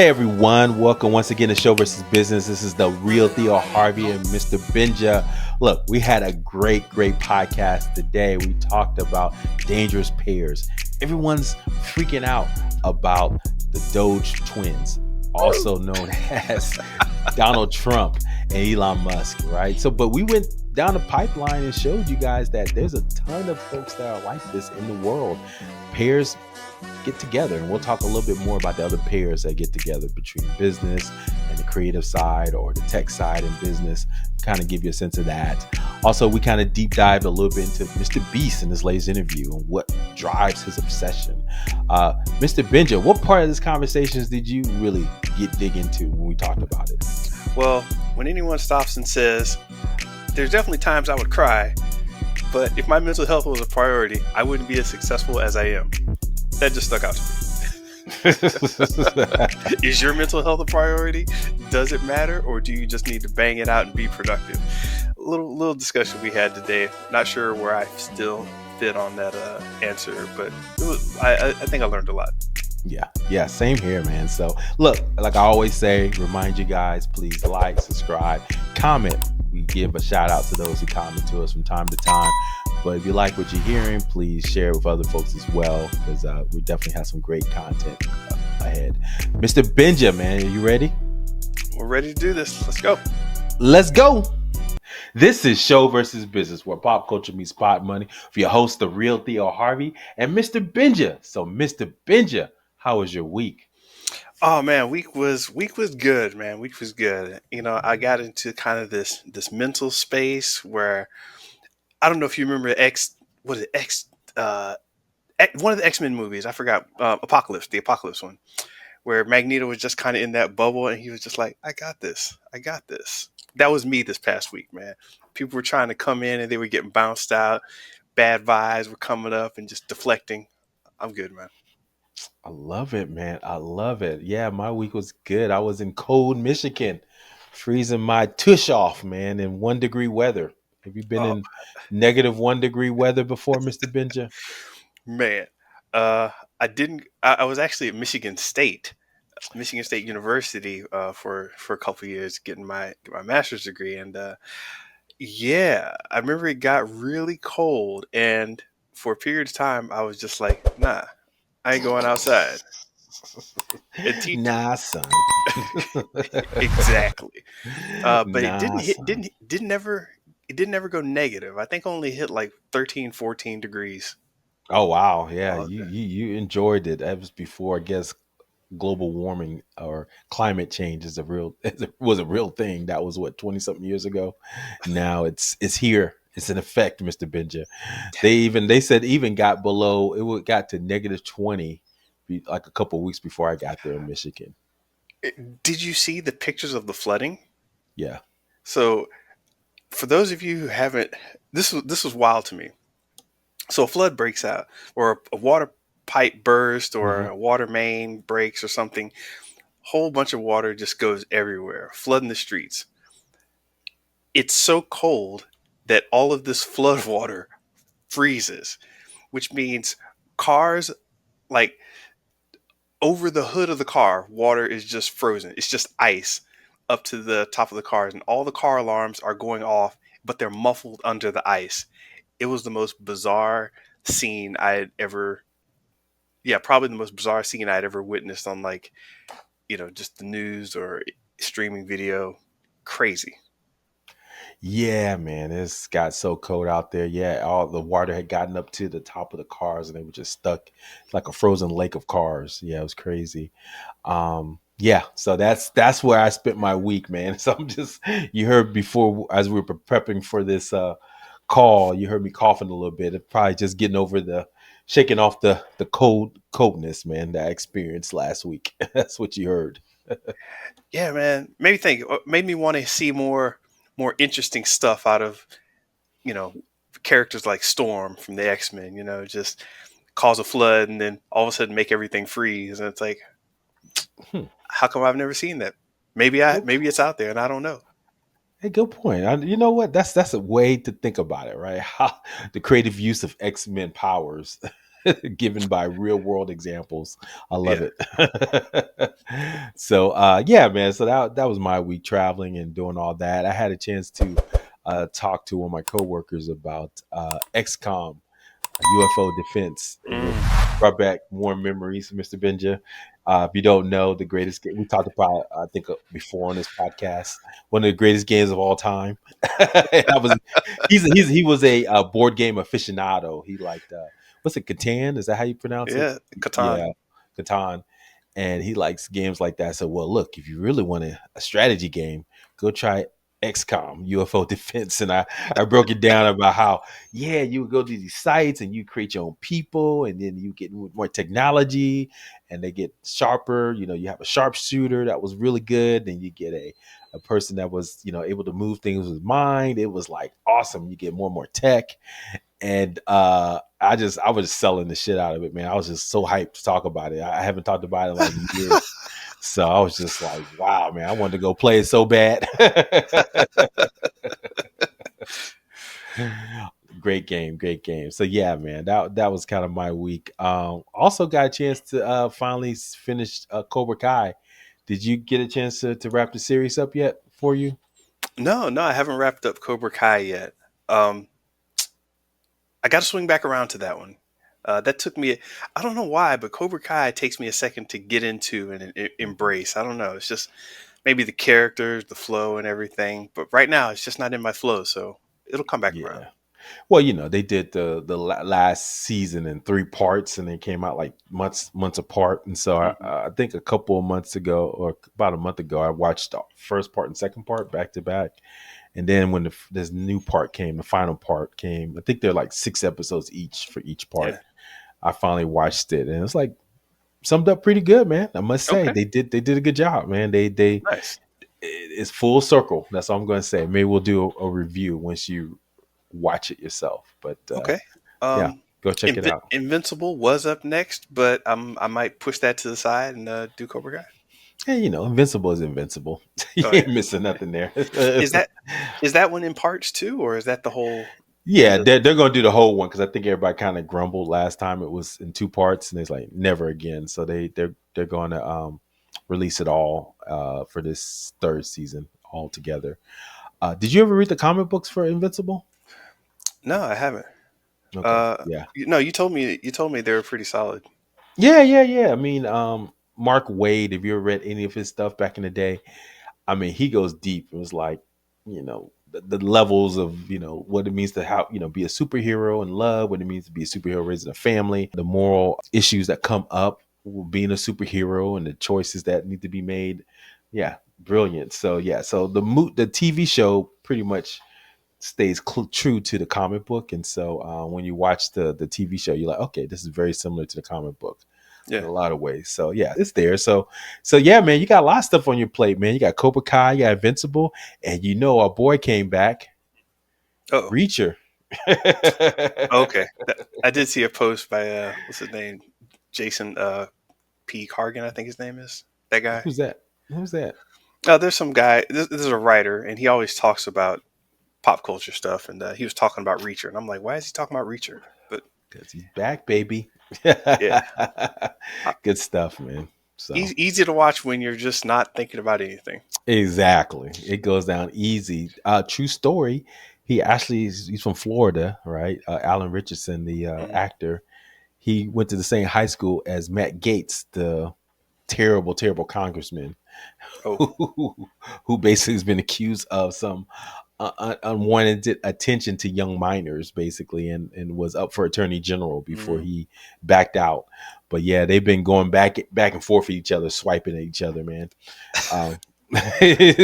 Hey everyone, welcome once again to Show versus Business. This is the real Theo Harvey and Mr. Benja. Look, we had a great podcast today. We talked about dangerous pairs. Everyone's freaking out about the Doge twins, also known as Donald Trump and Elon Musk, right? But we went down the pipeline and showed you guys that there's a ton of folks that are like this in the world. Pairs get together, and we'll talk a little bit more about the other pairs that get together between business and the creative side or the tech side in business, kind of give you a sense of that. Also, we kind of deep dived a little bit into Mr. Beast in his latest interview and what drives his obsession. Mr. Benja, what part of this conversations did you really dig into when we talked about it? Well, when anyone stops and says, there's definitely times I would cry, but if my mental health was a priority, I wouldn't be as successful as I am. That just stuck out to me. Is your mental health a priority? Does it matter? Or do you just need to bang it out and be productive? Little discussion we had today. Not sure where I still fit on that answer, but I think I learned a lot. Yeah, same here, man. So look, like I always say, remind you guys, please like, subscribe, comment. We give a shout out to those who comment to us from time to time. But if you like what you're hearing, please share it with other folks as well, because we definitely have some great content ahead. Mr. Benja, man, are you ready? We're ready to do this. Let's go. This is Show versus Business, where pop culture meets pot money. For your host, the real Theo Harvey, and Mr. Benja. So, Mr. Benja, how was your week? Oh man, week was good, man. Week was good. You know, I got into kind of this mental space where I don't know if you remember one of the X-Men movies. I forgot, Apocalypse, the Apocalypse one, where Magneto was just kind of in that bubble and he was just like, I got this. That was me this past week, man. People were trying to come in and they were getting bounced out. Bad vibes were coming up and just deflecting. I'm good, man. I love it, man. I love it. Yeah, my week was good. I was in cold Michigan, freezing my tush off, man, in 1 degree weather. Have you been Oh, in negative 1 degree weather before, Mr. Benja? man. I didn't. I was actually at Michigan State University, for a couple of years, getting my master's degree, and yeah, I remember it got really cold, and for a period of time, I was just like, nah, I ain't going outside. Nah, son. Exactly. But it Nah, son. didn't ever go negative. I think only hit like 13, 14 degrees. Oh wow, yeah, Oh, you enjoyed it. That was before, I guess, global warming or climate change was a real thing. That was what, 20 something years ago. Now it's here. It's in effect, Mr. Benja. They said even got below got to negative 20 like a couple of weeks before I got there in Michigan. did you see the pictures of the flooding? Yeah. So for those of you who haven't, this was wild to me. So a flood breaks out, or a water pipe burst, or Hmm. a water main breaks, or something. Whole bunch of water just goes everywhere, flooding the streets. It's so cold that all of this flood water freezes, which means cars, like, over the hood of the car, water is just frozen. It's just ice up to the top of the cars, and all the car alarms are going off, but they're muffled under the ice. It was the most bizarre scene I had ever, yeah, probably the most bizarre scene I'd ever witnessed on, like, just the news or streaming video. Crazy. Yeah, man, it's got so cold out there. Yeah, all the water had gotten up to the top of the cars and they were just stuck like a frozen lake of cars. Yeah, it was crazy. Yeah, so that's where I spent my week, man. So you heard before as we were prepping for this call, you heard me coughing a little bit. Probably just getting over shaking off the coldness, man, that I experienced last week. That's what you heard. Yeah, man. Made me want to see more interesting stuff out of, you know, characters like Storm from the X-Men, just cause a flood and then all of a sudden make everything freeze. And it's like, Hmm. how come I've never seen that? Good, Maybe it's out there and I don't know. hey, good point. You know what? That's a way to think about it, right? How the creative use of X-Men powers. given by real world examples. I love Yeah. it. So yeah, man. So that was my week traveling and doing all that. I had a chance to talk to one of my coworkers about XCOM, UFO defense, and it Mm. brought back warm memories, Mr. Benja. If you don't know, the greatest game we talked about, I think before on this podcast, one of the greatest games of all time. And I was, he was a board game aficionado. He liked what's it, Catan? Is that how you pronounce it? Yeah. Catan. Yeah, Catan. And he likes games like that. So, well, look, if you really want a strategy game, go try XCOM, UFO Defense. And I broke it down about how, yeah, you would go to these sites and you create your own people, and then you get more technology and they get sharper. You know, you have a sharpshooter that was really good. Then you get a person that was, able to move things with mind. It was like awesome. You get more and more tech. And I was just selling the shit out of it, man. I was just so hyped to talk about it. I haven't talked about it in like years. So I was just like, wow, man, I wanted to go play it so bad. Great game, great game. So yeah, man, that was kind of my week. Also got a chance to finally finish Cobra Kai. Did you get a chance to wrap the series up yet for you? No, no, I haven't wrapped up Cobra Kai yet. Um, I got to swing back around to that one. That took me, I don't know why, but Cobra Kai takes me a second to get into and Mhm. embrace. I don't know. It's just maybe the characters, the flow, and everything. But right now, it's just not in my flow. So it'll come back around. Yeah. Well, they did the last season in three parts, and they came out like months apart. And so Hmm. I think a couple of months ago, or about a month ago, I watched the first part and second part back to back. And then when this new part came, the final part came. I think they're like 6 episodes each for each part. Yeah. I finally watched it, and it's like summed up pretty good, man. I must say Okay. they did a good job, man. They Nice. it's full circle. That's all I'm going to say. Maybe we'll do a review once you watch it yourself. But Okay. yeah, go check it out. Invincible was up next, but I might push that to the side and do Cobra Kai. And Invincible is invincible. You Oh ain't yeah. missing nothing there. Is that is that one in parts too, or is that the whole? Yeah, The they're going to do the whole one because I think everybody kind of grumbled last time it was in two parts, and it's like never again. So they're going to release it all for this third season all together. Did you ever read the comic books for Invincible? No, I haven't. Okay, yeah, No, you told me they were pretty solid. yeah. I mean, Mark Wade. Have you ever read any of his stuff back in the day? I mean, he goes deep. It was like, the levels of, what it means to how, be a superhero and love, what it means to be a superhero raising a family, the moral issues that come up with being a superhero and the choices that need to be made. Yeah, brilliant. So yeah, so the TV show pretty much stays true to the comic book, and so when you watch the TV show, you're like, okay, this is very similar to the comic book in Yeah. a lot of ways. So yeah, it's there. So yeah, man, you got a lot of stuff on your plate, man. You got Cobra Kai, you got Invincible, and our boy came back, Oh. Reacher. Okay. I did see a post by what's his name, Jason P. Cargan, I think his name is that guy. Who's that? Who's that? There's some guy. This is a writer, and he always talks about pop culture stuff. And he was talking about Reacher, and I'm like, why is he talking about Reacher? But Because he's back, baby. yeah, uh, Good stuff, man. So easy to watch when you're just not thinking about anything. exactly, it goes down easy. True story. He's from Florida, right? Alan Richardson, the Hmm. actor. He went to the same high school as Matt Gaetz, the terrible congressman Oh. who basically has been accused of some unwanted attention to young minors, basically, and was up for attorney general before Mm. he backed out. But yeah, they've been going back and forth with each other, swiping at each other, man. Um,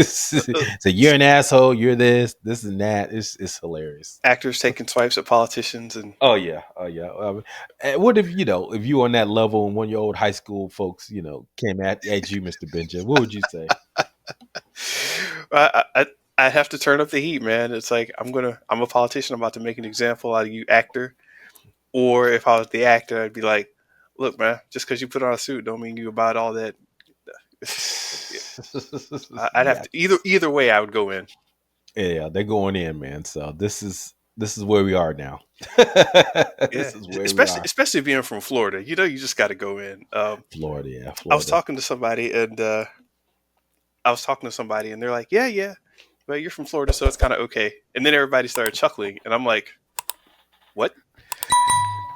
so you're an asshole. You're this and that. It's hilarious. Actors taking swipes at politicians and Oh yeah, oh yeah. And what if if you on that level and one of your old high school folks, came at you, Mr. Benja? What would you say? I have to turn up the heat, man. It's like I'm a politician. I'm about to make an example out of you, actor. Or if I was the actor, I'd be like, look, man, just because you put on a suit don't mean you about all that. I'd have Yeah, to either way. I would go in. yeah, they're going in, man. So this is where we are now. Yeah, This is where we especially are. especially being from Florida, you just got to go in. Florida, yeah, I was Florida. talking to somebody, and I was talking to somebody, and they're like, "Yeah, yeah, but you're from Florida, so it's kind of okay." And then everybody started chuckling, and I'm like, "What?"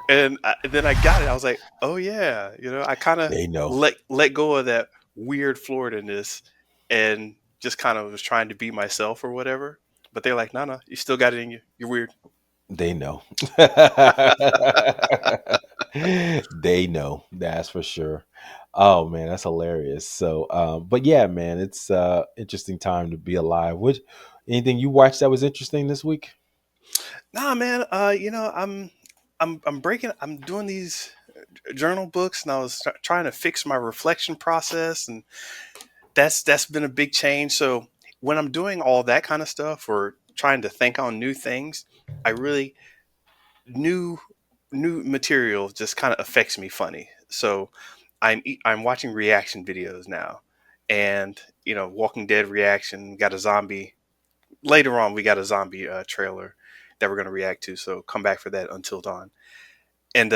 And then I got it. I was like, "Oh yeah," I kind of They know. let go of that weird Florida-ness and just kind of was trying to be myself or whatever. But they're like, "No, no, you still got it in you. You're weird." They know. They know. That's for sure. Oh man, that's hilarious. So, but yeah, man, it's interesting time to be alive. What anything you watched that was interesting this week? Nah, man. I'm breaking. I'm doing these journal books, and I was trying to fix my reflection process, and that's been a big change. So when I'm doing all that kind of stuff or trying to think on new things, I really new new material just kind of affects me funny. So I'm watching reaction videos now, and Walking Dead reaction. Got a zombie later on. We got a zombie trailer that we're gonna react to. So come back for that until dawn. And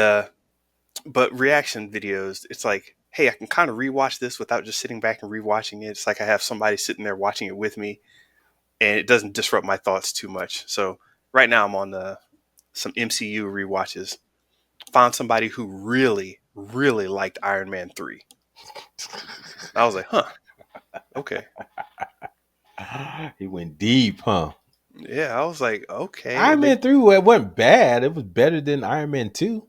but reaction videos, it's like, hey, I can kind of rewatch this without just sitting back and rewatching it. It's like I have somebody sitting there watching it with me, and it doesn't disrupt my thoughts too much. So right now I'm on some MCU rewatches. Found somebody who really, really liked Iron Man 3. I was like, huh, okay. He went deep, huh? Yeah, I was like, okay. Iron And Man 3 wasn't bad. It was better than Iron Man 2,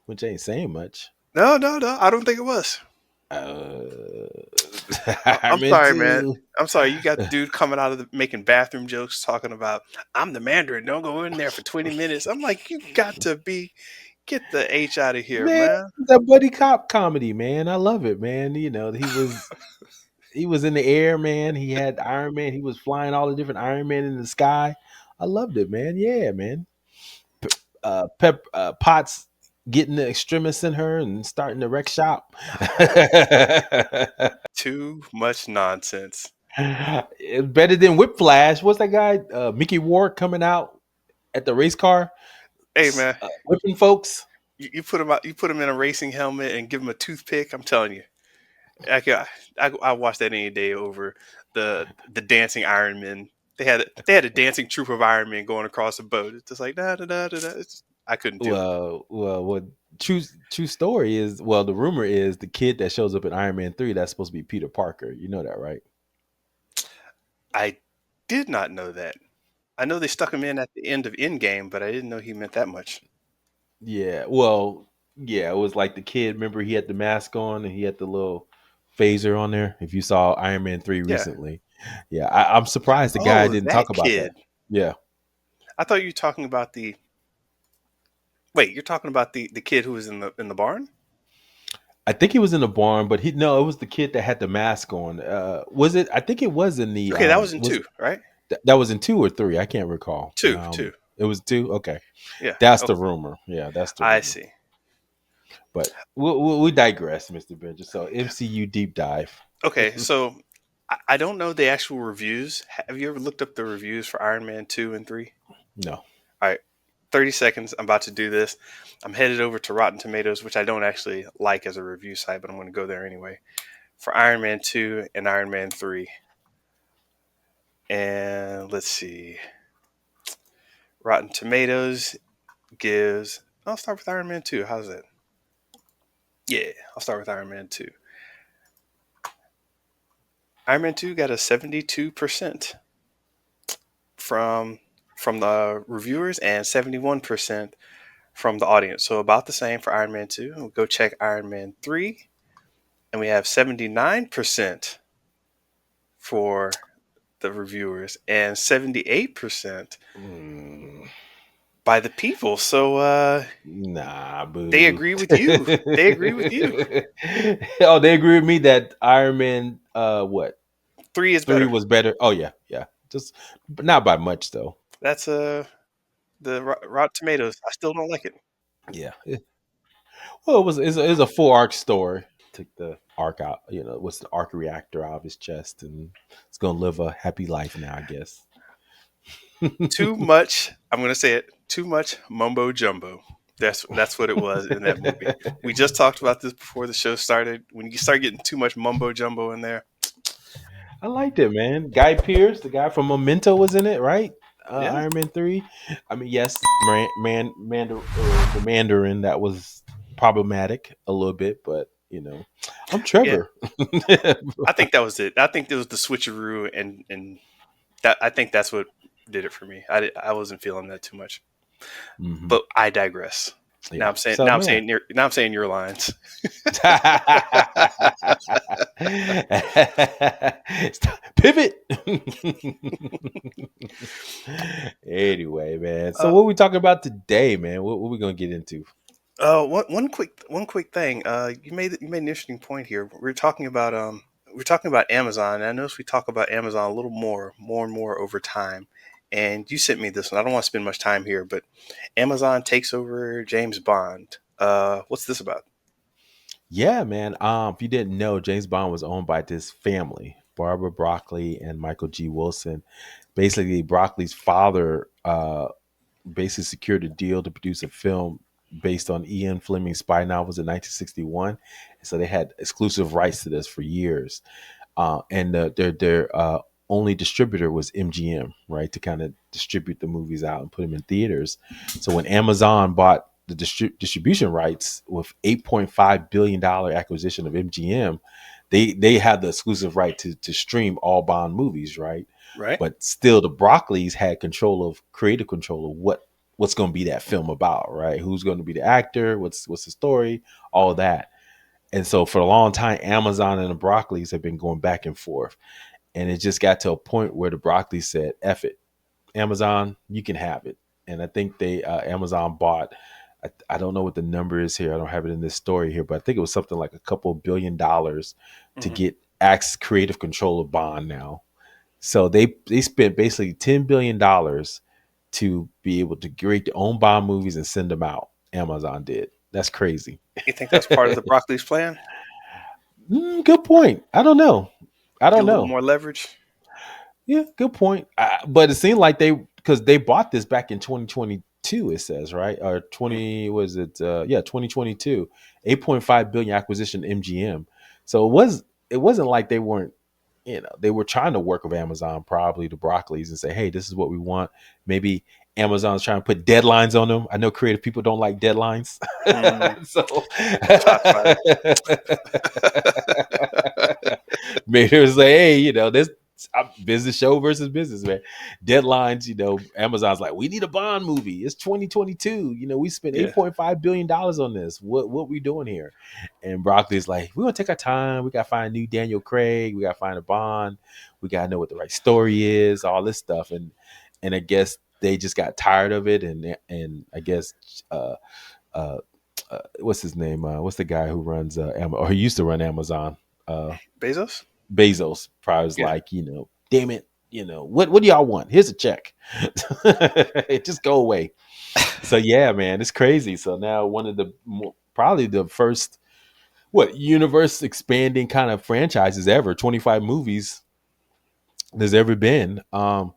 which ain't saying much. no, no, no, I don't think it was. Uh, I'm Iron Man sorry, man. 2. I'm sorry. You got the dude coming out of making bathroom jokes, talking about I'm the Mandarin. Don't go in there for 20 minutes. I'm like, you got to get the H out of here, Man, man. it's a buddy cop comedy, man. I love it, man. He was in the air, man. He had Iron Man. He was flying all the different Iron Man in the sky. I loved it, man. Yeah, man. Potts getting the extremists in her and starting the wreck shop. Too much nonsense. It's better than Whiplash. What's that guy? Mickey Ward coming out at the race car, Hey, man, whipping folks. you put him out. You put him in a racing helmet and give him a toothpick. I'm telling you, I watched that any day over the dancing Iron Men. They had a dancing troupe of Iron Men going across the boat. It's just like da da da da da. I couldn't do it. What true story is? Well, the rumor is the kid that shows up in Iron Man 3 that's supposed to be Peter Parker. You know that, right? I did not know that. I know they stuck him in at the end of Endgame, but I didn't know he meant that much. Yeah. Well, yeah. It was like the kid. Remember, he had the mask on and he had the little phaser on there. If you saw Iron Man 3 Yeah. recently, yeah, I'm surprised the guy Oh, didn't that talk about that. kid. Yeah. I thought you were talking about the. Wait, you're talking about the kid who was in the barn? I think he was in the barn, but he no, it was the kid that had the mask on. Was it? I think it was in the Okay, that was in was two, right? that was in 2 or 3. I can't recall. Two, two. It was 2. Okay, Yeah. that's the Okay, rumor. Yeah, that's the I rumor. see. But we digress, Mr. Benja. So MCU deep dive. Okay, so I don't know the actual reviews. Have you ever looked up the reviews for Iron Man 2 and 3? No. All right, 30 seconds. I'm about to do this. I'm headed over to Rotten Tomatoes, which I don't actually like as a review site, but I'm going to go there anyway. For Iron Man 2 and Iron Man 3. And let's see. Rotten Tomatoes gives. I'll start with Iron Man 2. How's that? Yeah, I'll start with Iron Man 2. Iron Man 2 got a 72% from from the reviewers and 71% from the audience. So about the same for Iron Man 2. We'll go check Iron Man 3 and we have 79% for the reviewers and 78% Mm, by the people. So nah, they boo. agree with you. They agree with you. Oh, they agree with me that Iron Man what 3 is 3 better. was better. Oh yeah, yeah. Just but not by much though. That's the Rotten Tomatoes. I still don't like it. Yeah. Well, it's a full arc story. Took the arc out, what's the arc reactor out of his chest, and it's gonna live a happy life now, I guess. Too much. I'm gonna say it. Too much mumbo jumbo. That's what it was in that movie. We just talked about this before the show started. When you start getting too much mumbo jumbo in there, I liked it, man. Guy Pearce, the guy from Memento, was in it, right? yeah, Iron Man 3. I mean, yes, the Mandarin, that was problematic a little bit, but I'm yeah. Trevor. I think that was it. I think it was the switcheroo, and that I think that's what did it for me. I wasn't feeling that too much. Hmm. But I digress. Now Yeah. I'm saying So, now I'm man. saying your now I'm saying your lines. Pivot. Anyway, man. So, Uh, what are we talking about today, man? What are we gonna get into? one quick thing. You made an interesting point here. We're talking about Amazon. And I notice we talk about Amazon a little more and more over time. And you sent me this one. I don't want to spend much time here, but Amazon takes over James Bond. What's this about? Yeah, man. If you didn't know, James Bond was owned by this family, Barbara Broccoli and Michael G. Wilson. Basically, Broccoli's father basically secured a deal to produce a film based on Ian Fleming's spy novels in 1961. So they had exclusive rights to this for years. And their only distributor was MGM, right, to kind of distribute the movies out and put them in theaters. So when Amazon bought the distribution rights with $8.5 billion acquisition of MGM, they had the exclusive right to stream all Bond movies, right? Right? But still, the Broccoli's had creative control of what's going to be that film about, right? Who's going to be the actor? What's the story? All of that. And so for a long time, Amazon and the Broccoli's have been going back and forth. And it just got to a point where the Broccoli said, F it. Amazon, you can have it. And I think Amazon bought, I don't know what the number is here. I don't have it in this story here, but I think it was something like a couple $1 billion to Hmm. get creative control of Bond now. So they spent basically $10 billion to be able to create their own Bond movies and send them out. Amazon did. That's crazy. You think that's part of the Broccoli's plan? Good point. I don't know. I Get don't a little know. more leverage? Yeah, good point. But it seemed like because they bought this back in 2022. It says right or Mm. 20 was it? Yeah, 2022. 8.5 billion acquisition MGM. So it wasn't like they weren't. They were trying to work with Amazon, probably the Broccoli's, and say, hey, this is what we want. Maybe Amazon's trying to put deadlines on them. I know creative people don't like deadlines. Mm. So Shots fired. maybe it was like, hey, this business show versus business, man. Deadlines, Amazon's like, we need a Bond movie. It's 2022. We spent Yeah. $8.5 billion on this. What we doing here? And Broccoli's like, we're gonna take our time. We gotta find a new Daniel Craig. We gotta find a Bond. We gotta know what the right story is. All this stuff, and I guess they just got tired of it, and I guess uh, what's his name? What's the guy who runs or he used to run Amazon? Uh, Bezos? Bezos probably was Yeah. like, damn it, what do y'all want? Here's a check. Just go away. So yeah, man, it's crazy. So now one of the probably the first universe expanding kind of franchises ever, 25 movies there's ever been, Mm.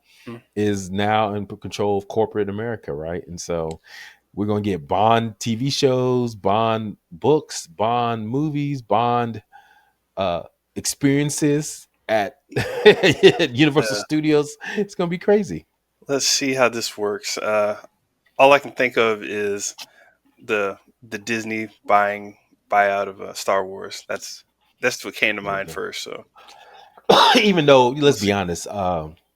is now in control of corporate America, right? And so we're gonna get Bond TV shows, Bond books, Bond movies, Bond uh, experiences at Universal Uh, Studios. It's gonna be crazy. let's see how this works. All I can think of is the Disney buyout of Star Wars. That's what came to There you mind go. first. So Even though, let's let's be see. honest,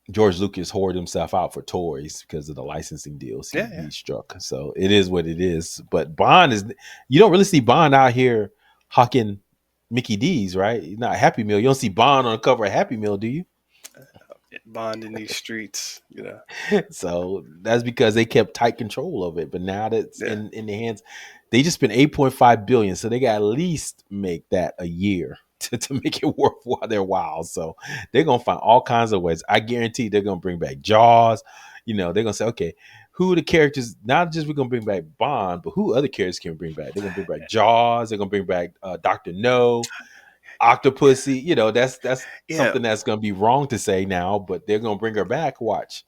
George Lucas hoarded himself out for toys because of the licensing deals Yeah, he yeah. struck. So it is what it is. But Bond is, you don't really see Bond out here hawking Mickey D's, right? Not Happy Meal. You don't see Bond on the cover of Happy Meal, do you? Bond in these streets. So that's because they kept tight control of it. But now that's Yeah. in the hands, they just spent 8.5 billion. So they got at least make that a year to make it worthwhile their while. So they're gonna find all kinds of ways. I guarantee they're gonna bring back Jaws. They're gonna say, okay, who are the characters? Not just we're gonna bring back Bond, but who other characters can we bring back? They're gonna bring back Jaws. They're gonna bring back Doctor No. Octopussy, that's Yeah, something that's gonna be wrong to say now, but they're gonna bring her back. Watch.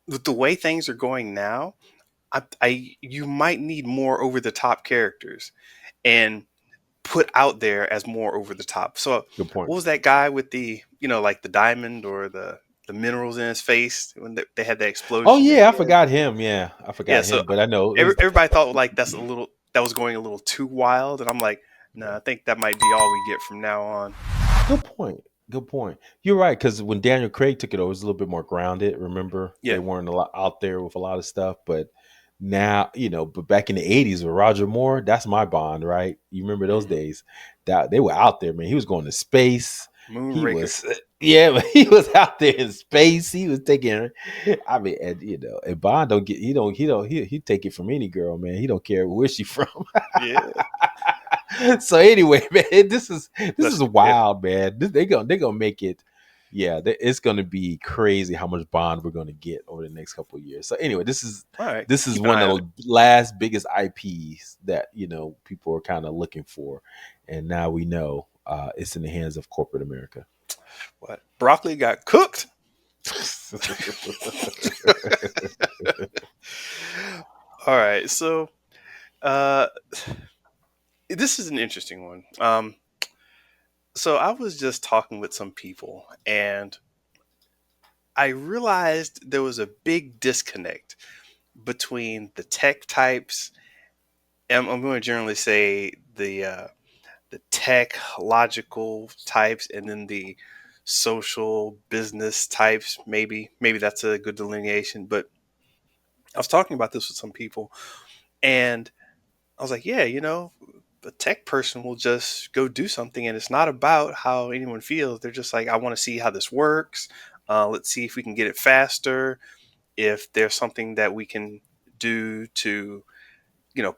with the way things are going now, I you might need more over the top characters and put out there as more over the top. So Good point. what was that guy with the like the diamond or the minerals in his face when they had that Oh explosion at yeah, I the end? forgot him. Yeah, I Yeah, forgot so him, but I know it was everybody thought like that was going a little too wild, and I'm like, no, I think that might be all we get from now on. good point. Good point. You're right, because when Daniel Craig took it over, it was a little bit more grounded. Remember, they Yeah. weren't a lot out there with a lot of stuff, but now, but back in the '80s with Roger Moore, that's my Bond, right? You remember those Hmm. days? That they were out there, man. He was going to space. He Moonraker. was, yeah, but he was out there in space. He was taking. I mean, and Bond don't get. He take it from any girl, man. He don't care where she from. Yeah. So anyway, man, this is Yeah. wild, man. They gonna make it. Yeah, it's gonna be crazy how much Bond we're gonna get over the next couple of years. So anyway, this is All right. this is Keep an one eye on of it. the last biggest IPs that people are kind of looking for, and now we know it's in the hands of corporate America. What? Broccoli got cooked. All right. So, uh, this is an interesting one. So I was just talking with some people, and I realized there was a big disconnect between the tech types. I'm going to generally say the tech logical types, and then the social business types. Maybe that's a good delineation. But I was talking about this with some people, and I was like, yeah, a tech person will just go do something, and it's not about how anyone feels. They're just like, I want to see how this works. Let's see if we can get it faster. If there's something that we can do to,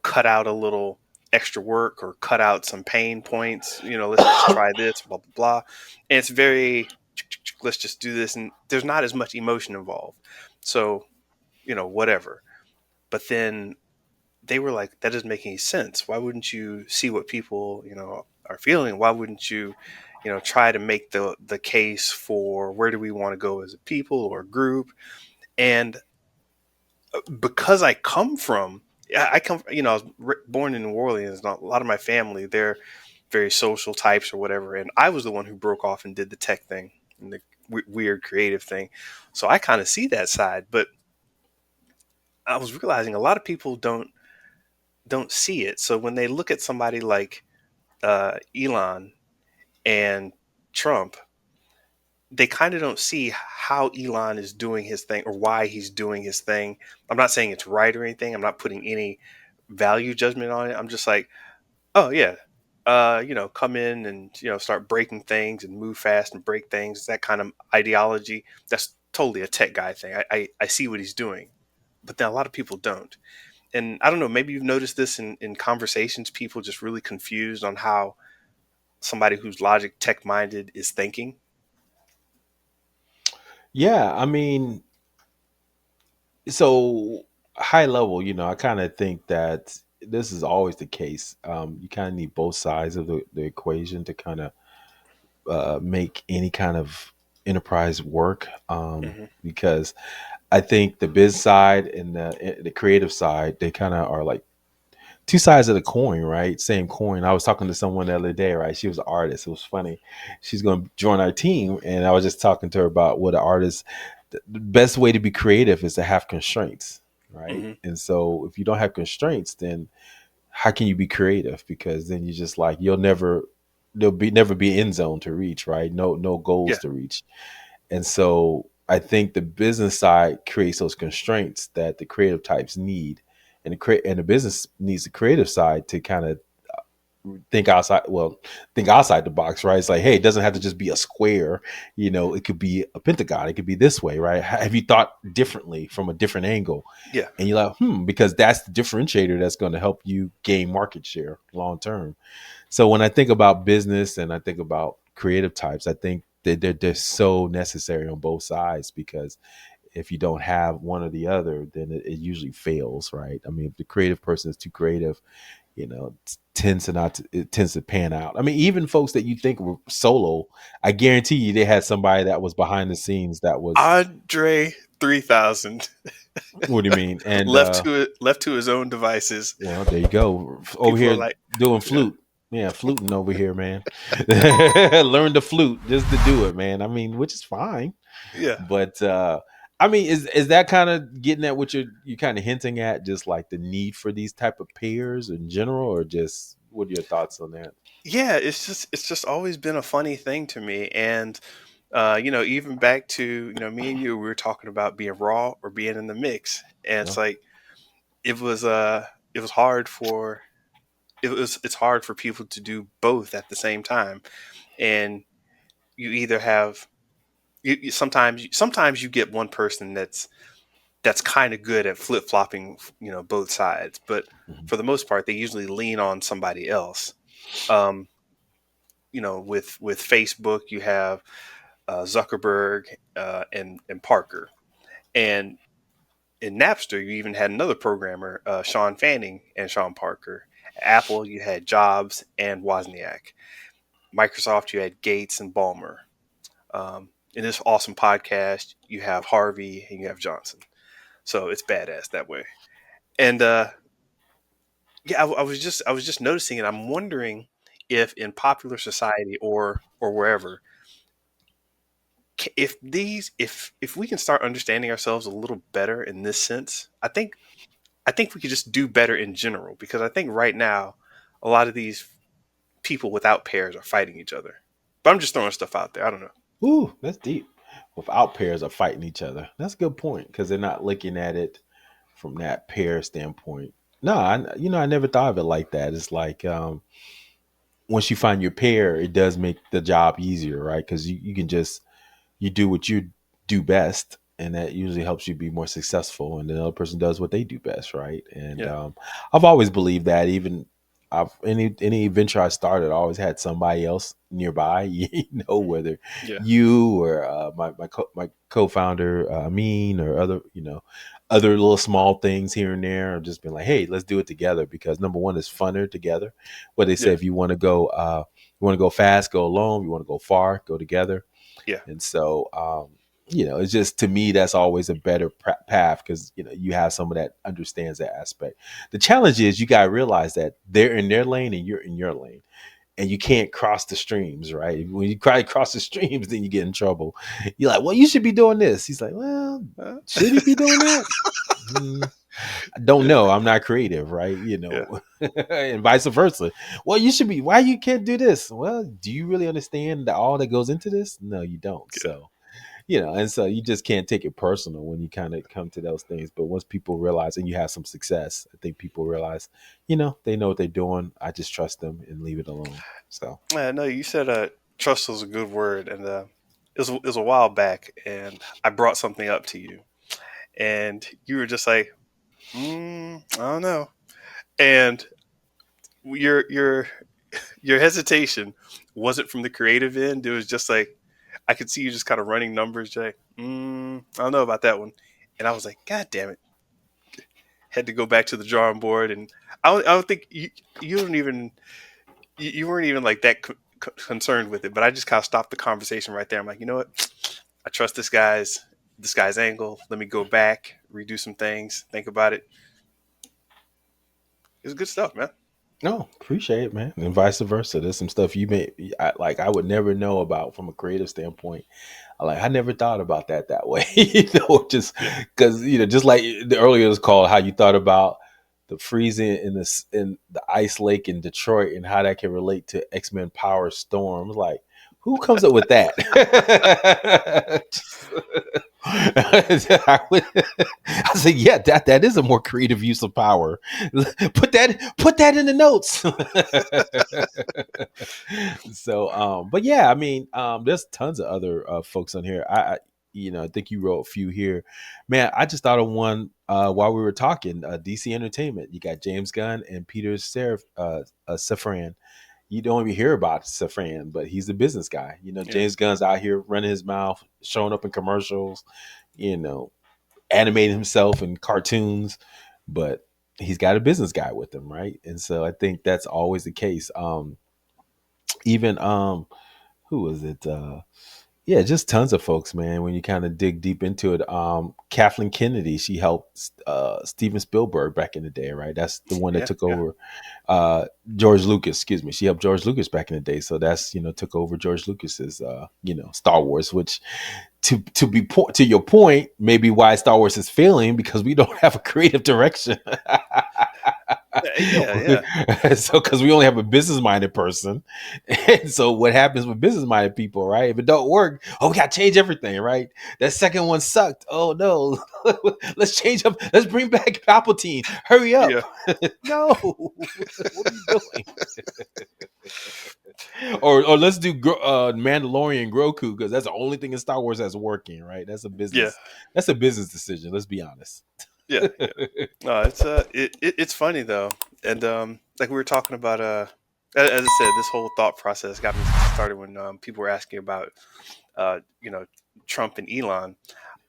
cut out a little extra work or cut out some pain points, let's just try this, blah, blah, blah. And it's very, let's just do this. And there's not as much emotion involved. So, whatever. But then they were like, that doesn't make any sense. Why wouldn't you see what people, are feeling? Why wouldn't you, try to make the case for where do we want to go as a people or a group? And because I come from, I come, I was born in New Orleans. And a lot of my family, they're very social types or whatever. And I was the one who broke off and did the tech thing and the weird creative thing. So I kind of see that side. But I was realizing a lot of people don't see it. So when they look at somebody like Elon and Trump, they kind of don't see how Elon is doing his thing or why he's doing his thing. I'm not saying it's right or anything. I'm not putting any value judgment on it. I'm just like, oh yeah, come in and start breaking things and move fast and break things. That kind of ideology. That's totally a tech guy thing. I see what he's doing, but then a lot of people don't. And I don't know. Maybe you've noticed this in conversations. People just really confused on how somebody who's logic tech minded is thinking. Yeah, I mean, so high level, I kind of think that this is always the case. You kind of need both sides of the equation to kind of make any kind of enterprise work. Hmm. Because I think the biz side and the creative side, they kind of are like two sides of the coin, right? Same coin. I was talking to someone the other day, right? She was an artist. It was funny. She's going to join our team, and I was just talking to her about what an artist. The best way to be creative is to have constraints, right? Hmm. And so, if you don't have constraints, then how can you be creative? Because then you just like there'll be never be end zone to reach, right? No Yeah. goals to reach. And so I think the business side creates those constraints that the creative types need, and the business needs the creative side to kind of think outside the box, right? It's like, hey, it doesn't have to just be a square, it could be a pentagon, it could be this way, right? Have you thought differently from a different angle? Yeah. And you're like, because that's the differentiator that's going to help you gain market share long term. So when I think about business and I think about creative types, I think that they're so necessary on both sides, because if you don't have one or the other, then it usually fails, right? I mean, if the creative person is too creative, tends to not it tends to pan out. I mean, even folks that you think were solo, I guarantee you they had somebody that was behind the scenes that was. Andre 3000 What do you mean? And left to his own devices. well, there you go. Over People are here like, doing yeah, flute. Yeah, fluting over here, man. Learn the flute just to do it, man. I mean, which is fine. yeah. But I mean, is that kind of getting at what you kind of hinting at, just like the need for these type of pairs in general, or just what are your thoughts on that? Yeah, it's just always been a funny thing to me. And even back to, me and you, we were talking about being raw or being in the mix. And Yeah. it's like it was hard for it's hard for people to do both at the same time. And you either have sometimes you get one person that's kind of good at flip flopping, both sides. But Mhm. for the most part, they usually lean on somebody else. Um, with Facebook, you have Zuckerberg and Parker, and in Napster, you even had another programmer, Sean Fanning and Sean Parker. Apple, you had Jobs and Wozniak. Microsoft, you had Gates and Ballmer. In this awesome podcast, you have Harvey and you have Johnson. So it's badass that way. And yeah, I was just noticing it. I'm wondering if in popular society or wherever, if we can start understanding ourselves a little better in this sense, I think we could just do better in general, because I think right now a lot of these people without pairs are fighting each other. But I'm just throwing stuff out there. I don't know. Ooh, that's deep. Without pairs are fighting each other. That's a good point because they're not looking at it from that pair standpoint. No, I never thought of it like that. It's like once you find your pair, it does make the job easier, right? Because you can just you do what you do best, and that usually helps you be more successful. And the other person does what they do best, right? And Yeah, I've always believed that. Even any venture I started, I always had somebody else nearby. Whether yeah, you or my co-founder Amin or other little small things here and there. I've just been like, hey, let's do it together because number one, it's funner together. What they say, yeah, if you want to go fast, go alone. You want to go far, go together. yeah. And so, it's just to me that's always a better path because you have someone that understands that aspect. The challenge is you got to realize that they're in their lane and you're in your lane, and you can't cross the streams. Right? When you try to cross the streams, then you get in trouble. You're like, well, you should be doing this. He's like, well, Uh, should he be doing that? I don't yeah, know. I'm not creative, right? yeah, And vice versa. Well, you should be. Why you can't do this? Well, do you really understand all that goes into this? No, you don't. yeah. So and so you just can't take it personal when you kind of come to those things. But once people realize and you have some success, I think people realize, they know what they're doing. I just trust them and leave it alone. So, No, you said trust was a good word, and it was a while back, and I brought something up to you, and you were just like, I don't know, and your your hesitation wasn't from the creative end. It was just like I could see you just kind of running numbers, like, I don't know about that one, and I was like, God damn it, had to go back to the drawing board, and I don't think you don't even you weren't even like that concerned with it, but I just kind of stopped the conversation right there. I'm like, you know what? I trust this guy's angle. Let me go back, redo some things, think about it. It's good stuff, man. no, appreciate it, man. And vice versa. There's some stuff I would never know about from a creative standpoint. I never thought about that way, just Yeah, because just like the earlier was called how you thought about the freezing in the ice lake in Detroit and how that can relate to X-Men Power Storm. Like, who comes up with that? I said, yeah, that is a more creative use of power. Put that in the notes. So, but yeah, I mean, there's tons of other folks on here. I think you wrote a few here, man. I just thought of one while we were talking. DC Entertainment. You got James Gunn and Peter Safran. You don't even hear about Safran, but he's the business guy. yeah, James Gunn's out here running his mouth, showing up in commercials, you know, animating himself in cartoons, but. he's got a business guy with him, right? And so I think that's always the case. Even who was it? Yeah, just tons of folks, man. When you kind of dig deep into it, Kathleen Kennedy, she helped Steven Spielberg back in the day, right? That's the one that Yeah, took yeah, over George Lucas. Excuse me, she helped George Lucas back in the day, so that's took over George Lucas's Star Wars, which to your point, maybe why Star Wars is failing because we don't have a creative direction. yeah, yeah, So because we only have a business minded person, and so what happens with business minded people, right? If it don't work, oh, we got to change everything, right? That second one sucked. Oh no, let's change up. Let's bring back Palpatine. Hurry up! yeah, No, what are you doing? Or let's do Mandalorian Grogu because that's the only thing in Star Wars that's working, right? That's a yeah, business. That's a business decision. Let's be honest. yeah, yeah. No, it's funny though, and like we were talking about, as I said, this whole thought process got me started when people were asking about, you know, Trump and Elon.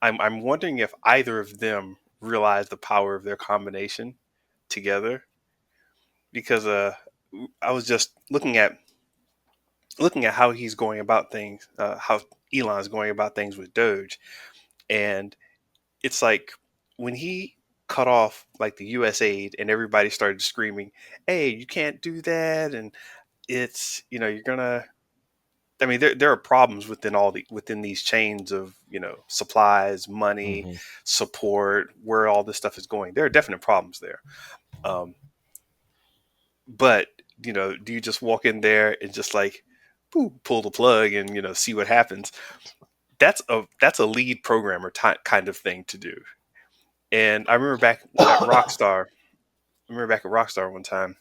I'm wondering if either of them realize the power of their combination together, because I was just looking at how he's going about things, how Elon's going about things with Doge, and it's like when he cut off like the U.S. aid and everybody started screaming, "Hey, you can't do that!" and it's you're gonna. I mean, there are problems within these chains of supplies, money, Hmm. support, where all this stuff is going. There are definite problems there. Um, but do you just walk in there and just like pull the plug and see what happens? That's a lead programmer kind of thing to do. And I remember back at Rockstar. I remember back at Rockstar one time,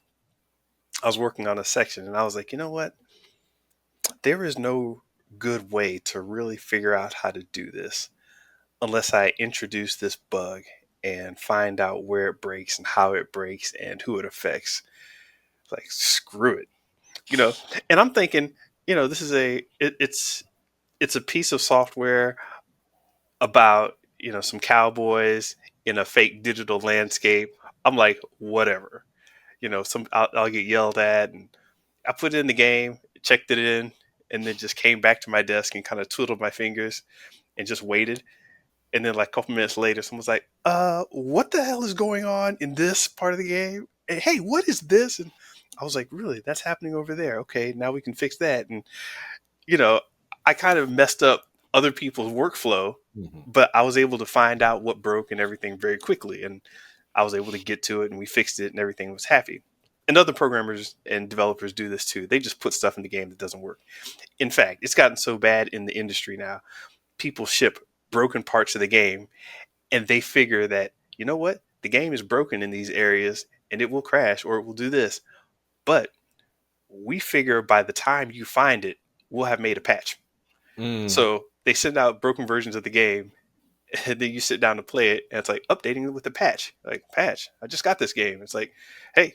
I was working on a section and I was like, you know what? There is no good way to really figure out how to do this unless I introduce this bug and find out where it breaks and how it breaks and who it affects. Like, screw it. You know, and I'm thinking, this is it's a piece of software about some cowboys in a fake digital landscape. I'm like, whatever. I'll get yelled at, and I put it in the game, checked it in, and then just came back to my desk and kind of twiddled my fingers and just waited. And then like a couple minutes later, someone's like, what the hell is going on in this part of the game? And hey, what is this? And I was like, really? That's happening over there. Okay, now we can fix that. And you know, I kind of messed up other people's workflow, Hmm. but I was able to find out what broke and everything very quickly. And I was able to get to it and we fixed it and everything was happy. And other programmers and developers do this too. They just put stuff in the game that doesn't work. In fact, it's gotten so bad in the industry now. People ship broken parts of the game and they figure that, you know what? The game is broken in these areas and it will crash or it will do this. But we figure by the time you find it, we'll have made a patch. Mm. So they send out broken versions of the game, and then you sit down to play it, and it's like updating it with a patch. Like, patch, I just got this game. It's like, hey,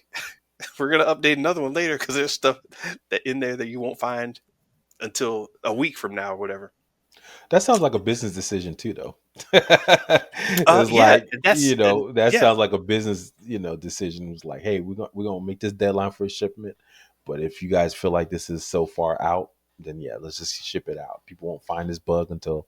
we're gonna update another one later because there's stuff that in there that you won't find until a week from now or whatever. That sounds like a business decision too, though. It's Yeah, like, that's and that yeah, sounds like a business, decision. It's like, hey, we're gonna make this deadline for a shipment, but if you guys feel like this is so far out, then yeah, let's just ship it out. People won't find this bug until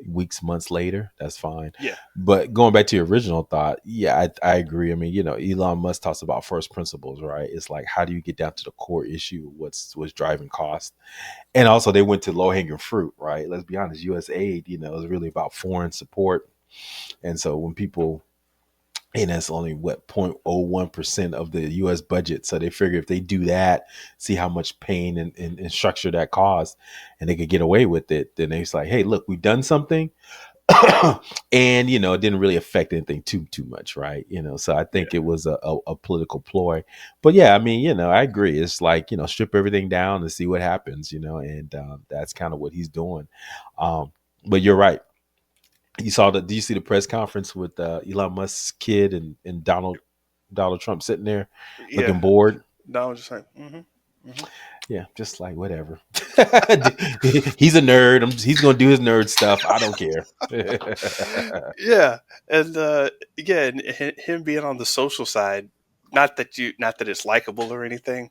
weeks, months later. That's fine. yeah, But going back to your original thought, yeah, I agree. I mean, Elon Musk talks about first principles, right? It's like, how do you get down to the core issue? What's driving cost? And also they went to low hanging fruit, right? Let's be honest, US aid, is really about foreign support. And so when people, and that's only what 0.01% of the US budget. So they figure if they do that, see how much pain and structure that caused, and they could get away with it, then it's like, hey, look, we've done something. And it didn't really affect anything too much, right? So I yeah, think it was a political ploy. But yeah, I mean, I agree. It's like, strip everything down and see what happens, and that's kind of what he's doing. But you're right. Do you see the press conference with Elon Musk's kid and Donald Trump sitting there yeah. looking bored? No, I was just like, mm-hmm, mm-hmm. Yeah, just like whatever. He's a nerd. He's gonna do his nerd stuff. I don't care. Yeah, and again, him being on the social side, not that it's likable or anything,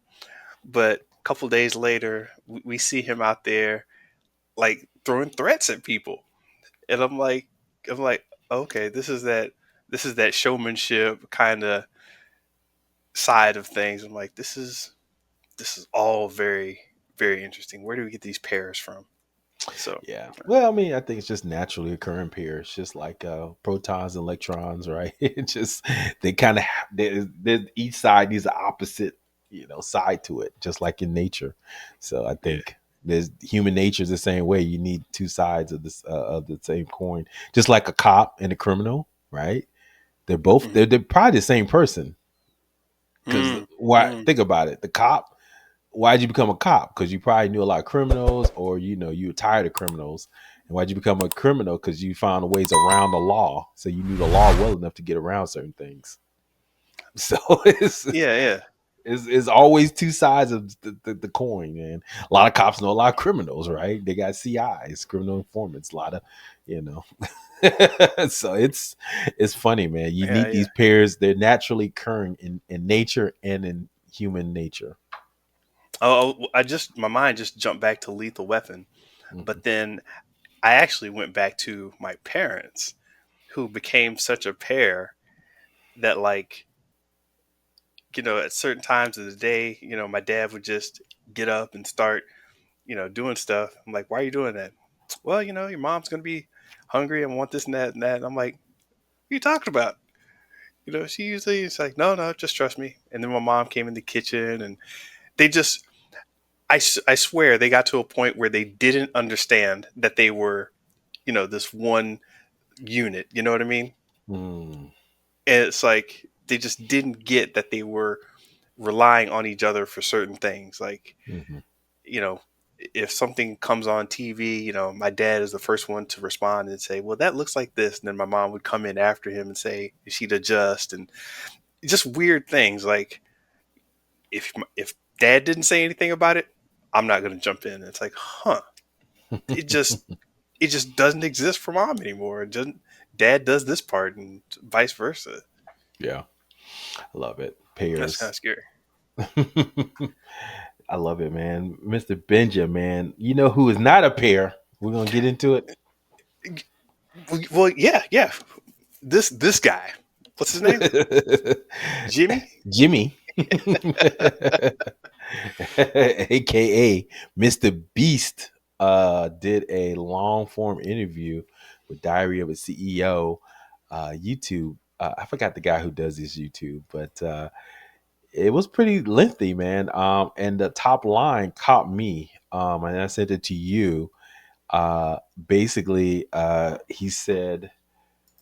but a couple days later, we see him out there like throwing threats at people, and I'm like, okay, this is that showmanship kind of side of things. I'm like, this is all very very interesting. Where do we get these pairs from? So Yeah. Well, I mean, I think it's just naturally occurring pairs, just like protons and electrons, right? It just they kind of each side needs an opposite, side to it, just like in nature. So I yeah. think there's human nature is the same way. You need two sides of the same coin, just like a cop and a criminal, right? Mm-hmm. They're probably the same person. Because Mm, why? mm. Think about it. The cop, why'd you become a cop? Because you probably knew a lot of criminals, or you were tired of criminals. And why'd you become a criminal? Because you found ways around the law, so you knew the law well enough to get around certain things. So Yeah, yeah. it's always two sides of the coin, man. A lot of cops know a lot of criminals, right? They got CIs, criminal informants, a lot of, you know. So it's funny, man. You Yeah, need yeah. these pairs. They're naturally occurring in nature and in human nature. I just my mind just jumped back to Lethal Weapon, Mhm. but then I actually went back to my parents, who became such a pair that at certain times of the day, my dad would just get up and start doing stuff. I'm like, why are you doing that? Well, your mom's gonna be hungry and want this and that and that. And I'm like, what are you talking about? She usually is like, no, no, just trust me. And then my mom came in the kitchen and they just I swear they got to a point where they didn't understand that they were, this one unit. You know what I mean? Mm. And it's like they just didn't get that they were relying on each other for certain things. Like, Mhm. you know, if something comes on TV, my dad is the first one to respond and say, well, that looks like this. And then my mom would come in after him and say, she'd adjust and just weird things. Like, if dad didn't say anything about it, I'm not going to jump in. And it's like, huh, it just it just doesn't exist for mom anymore. It doesn't. Dad does this part, and vice versa. Yeah, I love it. That's kind Pairs. of scary. I love it, man. Mr. Benja, man. You know who is not a pair? We're gonna get into it. Well, yeah, yeah. This guy, what's his name? Jimmy. Jimmy, aka Mr. Beast, did a long form interview with Diary of a CEO, YouTube. I forgot the guy who does this YouTube, but it was pretty lengthy, man. And the top line caught me. And I sent it to you. Basically, he said,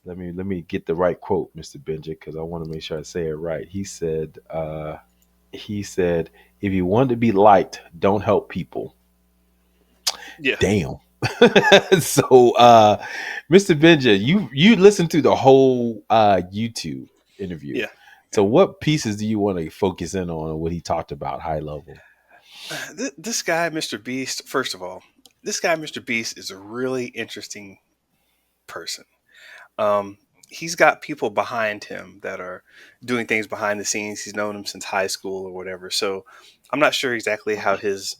let me get the right quote, Mr. Benja, because I want to make sure I say it right. He said, if you want to be liked, don't help people. Yeah, Damn. So Mr. Benja, you listened to the whole YouTube interview. yeah, So what pieces do you want to focus in on what he talked about high level? yeah. This guy, Mr. Beast. First of all, this guy, Mr. Beast, is a really interesting person. Um, he's got people behind him that are doing things behind the scenes. He's known them since high school or whatever. So I'm not sure exactly how his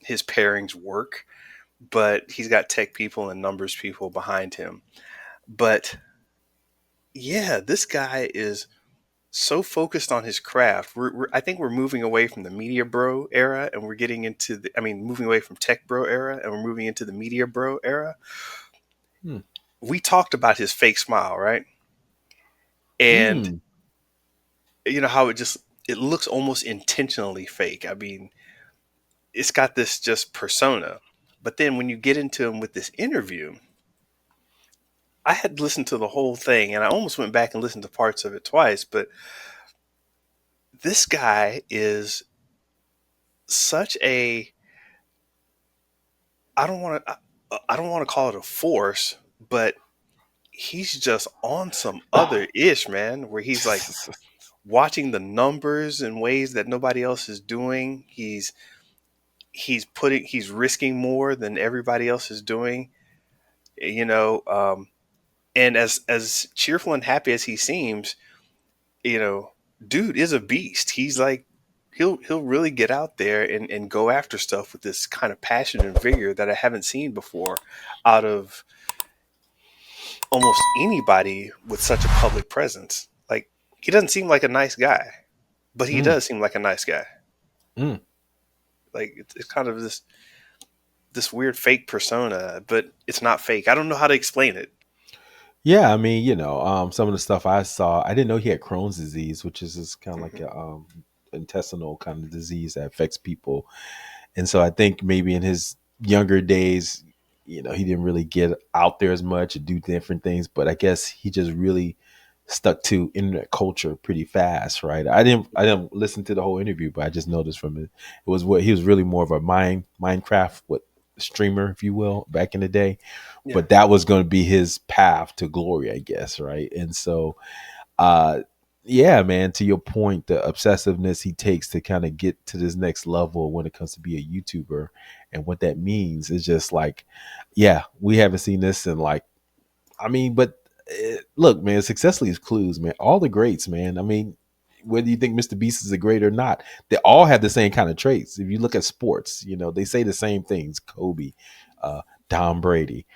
pairings work, but he's got tech people and numbers people behind him. But yeah, this guy is so focused on his craft. I think we're moving away from the media bro era and we're getting into moving away from tech bro era and we're moving into the media bro era. Hmm. We talked about his fake smile, right? And Mm. how it looks almost intentionally fake. I mean, it's got this just persona. But then when you get into him with this interview, I had listened to the whole thing and I almost went back and listened to parts of it twice, but this guy is such a I don't want to call it a force, but he's just on some other ish, man, where he's like watching the numbers in ways that nobody else is doing. He's he's risking more than everybody else is doing, you know. And as cheerful and happy as he seems, you know, dude is a beast. He's like, he'll really get out there and go after stuff with this kind of passion and vigor that I haven't seen before out of almost anybody with such a public presence. Like, he doesn't seem like a nice guy, but he Mm, does seem like a nice guy. mm. Like, it's kind of this weird fake persona, but it's not fake. I don't know how to explain it. Yeah, I mean, some of the stuff I saw, I didn't know he had Crohn's disease, which is just kind of like Hmm. a intestinal kind of disease that affects people. And so I think maybe in his younger days, he didn't really get out there as much or do different things, but I guess he just really stuck to internet culture pretty fast, right? I didn't listen to the whole interview, but I just noticed from it was what he was really more of a Minecraft streamer, if you will, back in the day. Yeah. But that was going to be his path to glory, I guess, right? And so uh yeah, man, to your point, the obsessiveness he takes to kind of get to this next level when it comes to be a YouTuber, and what that means is just like, yeah, we haven't seen this in like, I mean, but look, man, success leaves clues, man. All the greats, man. I mean, whether you think Mr. Beast is a great or not, they all have the same kind of traits. If you look at sports, they say the same things. Kobe, uh, Tom Brady,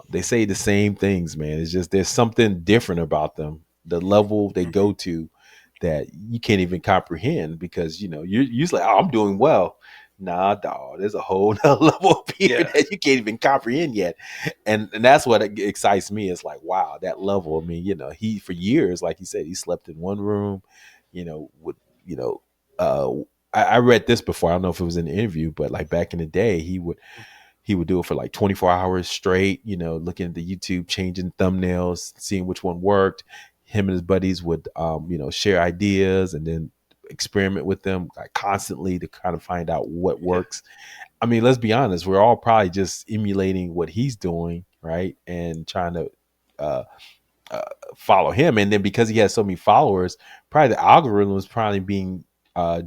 they say the same things, man. It's just there's something different about them. The level they Hmm. go to that you can't even comprehend because you're usually, oh, I'm doing well. Nah, dog. There's a whole nother level of here Yeah. that you can't even comprehend yet, and that's what excites me. It's like, wow, that level. I mean, he for years, like you said, he slept in one room. With you know, uh, I read this before. I don't know if it was in the interview, but like back in the day, he would do it for like 24 hours straight, looking at the YouTube, changing thumbnails, seeing which one worked. Him and his buddies would, share ideas and then experiment with them like constantly to kind of find out what Yeah. works. I mean, let's be honest, we're all probably just emulating what he's doing, right? And trying to uh, uh, follow him. And then because he has so many followers, probably the algorithm is probably being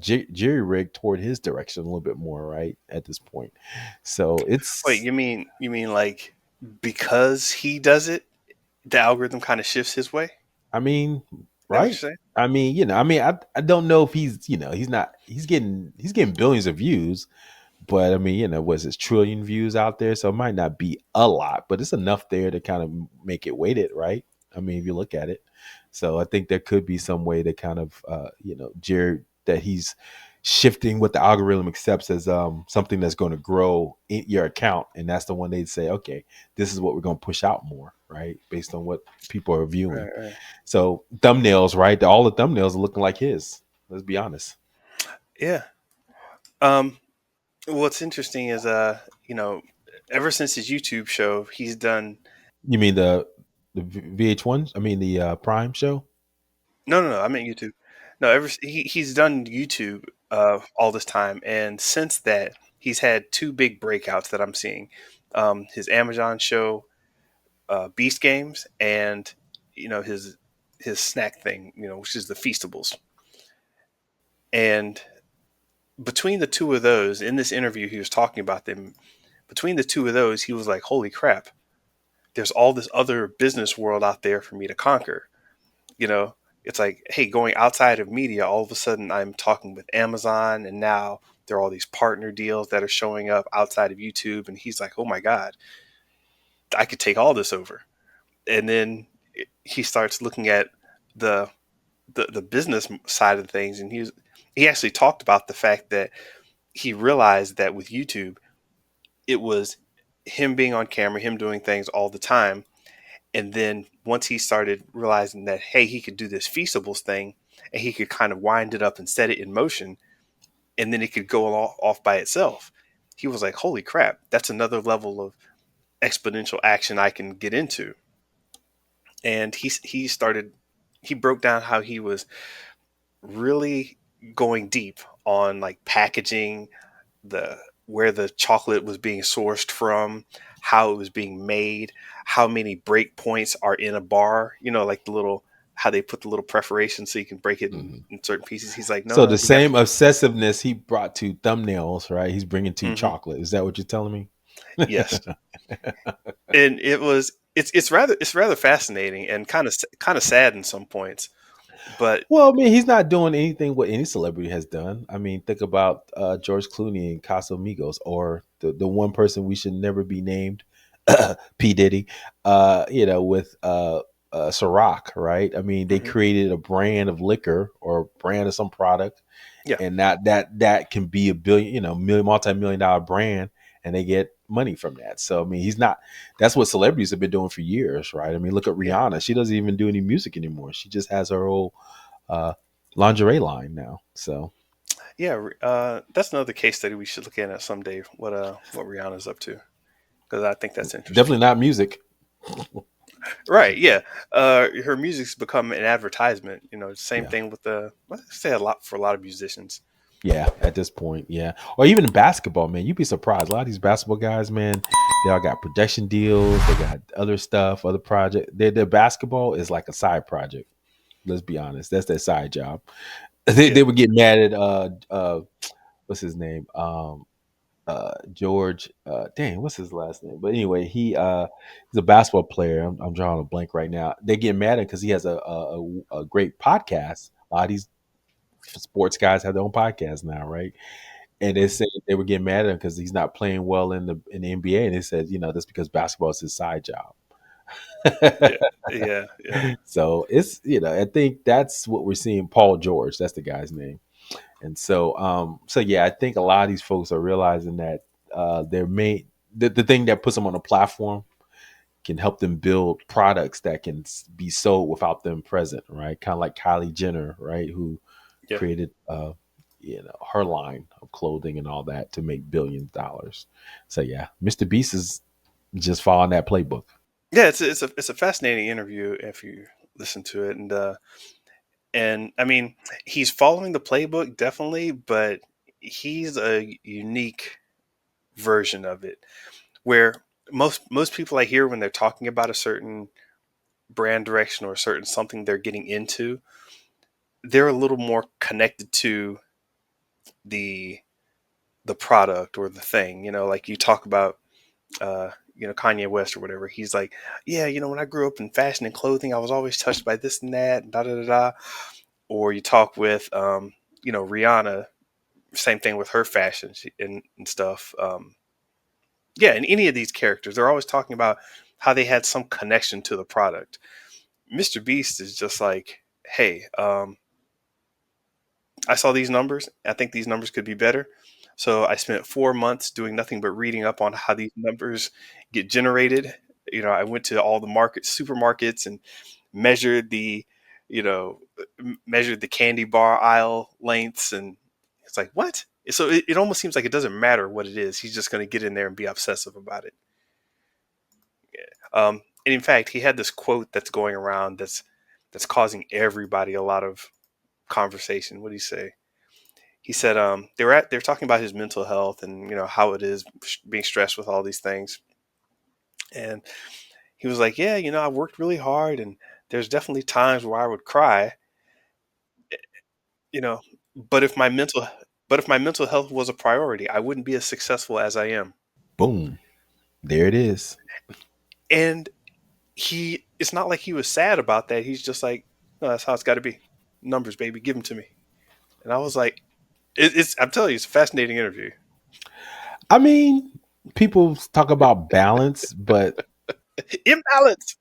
jerry rigged toward his direction a little bit more, right? At this point. So Wait, it's, you mean like because he does it, the algorithm kind of shifts his way? Is I mean, that what right? you're saying? I mean, I don't know if he's getting billions of views, but I mean, was his trillion views out there? So it might not be a lot, but it's enough there to kind of make it weighted, right? I mean, if you look at it. So I think there could be some way to kind of, Jared, that he's shifting what the algorithm accepts as something that's going to grow in your account. And that's the one they'd say, okay, this is what we're going to push out more, right? Based on what people are viewing. Right, right. So thumbnails, right? All the thumbnails are looking like his. Let's be honest. Yeah. Um, what's interesting is, ever since his YouTube show, he's done. You mean the VH1? I mean the Prime show? No, no, no. I meant YouTube. No, he's done YouTube all this time, and since that, he's had two big breakouts that I'm seeing. His Amazon show, Beast Games, and his snack thing, which is the Feastables. And between the two of those, in this interview, he was talking about them. Between the two of those, he was like, "Holy crap! There's all this other business world out there for me to conquer." You know, it's like, hey, going outside of media, all of a sudden I'm talking with Amazon, and now there are all these partner deals that are showing up outside of YouTube, and he's like, "Oh my god, I could take all this over." And then he starts looking at the the business side of things, and he actually talked about the fact that he realized that with YouTube, it was him being on camera, him doing things all the time. And then once he started realizing that, hey, he could do this Feastables thing and he could kind of wind it up and set it in motion, and then it could go off by itself. He was like, holy crap, that's another level of exponential action I can get into. And he broke down how he was really going deep on like packaging, the where the chocolate was being sourced from, how it was being made, how many break points are in a bar, like the little how they put the little perforation so you can break it Hmm. in certain pieces. He's like, no, So no, the we got same obsessiveness he brought to thumbnails, right? He's bringing to hmm chocolate. Is that what you're telling me? yes. And it's rather fascinating and kind of sad in some points. But Well, I mean, he's not doing anything what any celebrity has done. I mean, think about George Clooney and Casamigos, or the one person we should never be named, P Diddy. With Ciroc, right? I mean, they mhm, created a brand of liquor or brand of some product, yeah, and that can be a billion, multi-million dollar brand, and they get money from that. So I mean, he's not. That's what celebrities have been doing for years, right? I mean, look at yeah, Rihanna. She doesn't even do any music anymore. She just has her whole uh, lingerie line now. So yeah. That's another case study we should look at someday. What Rihanna's up to, because I think that's definitely interesting. not music. Right? Yeah. Her music's become an advertisement. Same Yeah. thing with the. I say a lot for a lot of musicians. Yeah, at this point, yeah. Or even in basketball, man, you'd be surprised. A lot of these basketball guys, man, they all got production deals. They got other stuff, other project. Their basketball is like a side project. Let's be honest. That's their side job. They Yeah. would get mad at what's his name? George dang, what's his last name? But anyway, he's a basketball player. I'm drawing a blank right now. They get mad at because he has a great podcast. A lot of these sports guys have their own podcast now, right? And they said they were getting mad at him because he's not playing well in the NBA. And they said, that's because basketball is his side job. Yeah. Yeah. Yeah. So I think that's what we're seeing. Paul George, that's the guy's name. And so yeah, I think a lot of these folks are realizing that their main the thing that puts them on a platform can help them build products that can be sold without them present, right? Kind of like Kylie Jenner, right, who Yeah. created her line of clothing and all that to make billions of dollars. So yeah, Mr. Beast is just following that playbook. Yeah. It's a fascinating interview if you listen to it, and I mean he's following the playbook definitely, but he's a unique version of it where most people I hear when they're talking about a certain brand direction or a certain something they're getting into, they're a little more connected to the the product or the thing. Like you talk about Kanye West or whatever. He's like, yeah, when I grew up in fashion and clothing, I was always touched by this and that, and da da da da. Or you talk with Rihanna, same thing with her fashion and stuff. Yeah, and any of these characters, they're always talking about how they had some connection to the product. Mr. Beast is just like, hey, I saw these numbers. I think these numbers could be better. So I spent 4 months doing nothing but reading up on how these numbers get generated. I went to all the supermarkets, and measured you know, measured the candy bar aisle lengths, and it's like what? So it almost seems like it doesn't matter what it is. He's just going to get in there and be obsessive about it. And in fact, he had this quote that's going around that's causing everybody a lot of conversation. What do you say? He said they're talking about his mental health and how it is being stressed with all these things, and he was like, yeah, I worked really hard, and there's definitely times where I would cry, you know, but if my mental health was a priority, I wouldn't be as successful as I am. Boom, there it is. And it's not like he was sad about that. He's just like, no, that's how it's got to be. Numbers, baby, give them to me. And I was like, I'm telling you, it's a fascinating interview. I mean, people talk about balance, but Imbalance.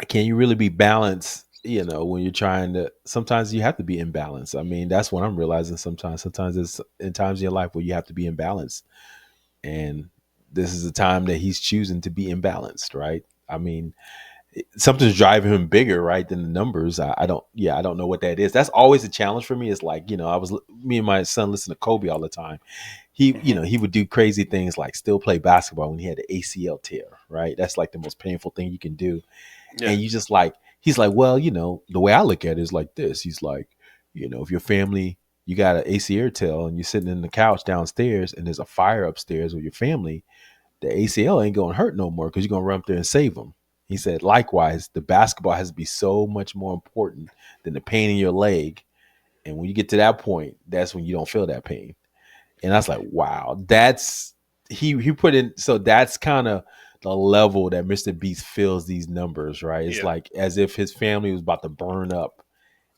can you really be balanced? When you're trying to, sometimes you have to be in balance. I mean, that's what I'm realizing sometimes it's in times in your life where you have to be in balance. And this is the time that he's choosing to be imbalanced, right? I mean, something's driving him bigger, right, than the numbers. I don't know what that is. That's always a challenge for me. It's like, me and my son listen to Kobe all the time. Hmm. He would do crazy things like still play basketball when he had the ACL tear, right? That's like the most painful thing you can do. Yeah. And you just like, he's like, well, the way I look at it is like this. He's like, if your family, you got an ACL tear and you're sitting in the couch downstairs and there's a fire upstairs with your family, the ACL ain't gonna hurt no more because you're gonna run up there and save them. He said, likewise, the basketball has to be so much more important than the pain in your leg. And when you get to that point, that's when you don't feel that pain. And I was like, wow, that's he put in. So that's kind of the level that Mr. Beast feels these numbers, right? It's Yeah. like as if his family was about to burn up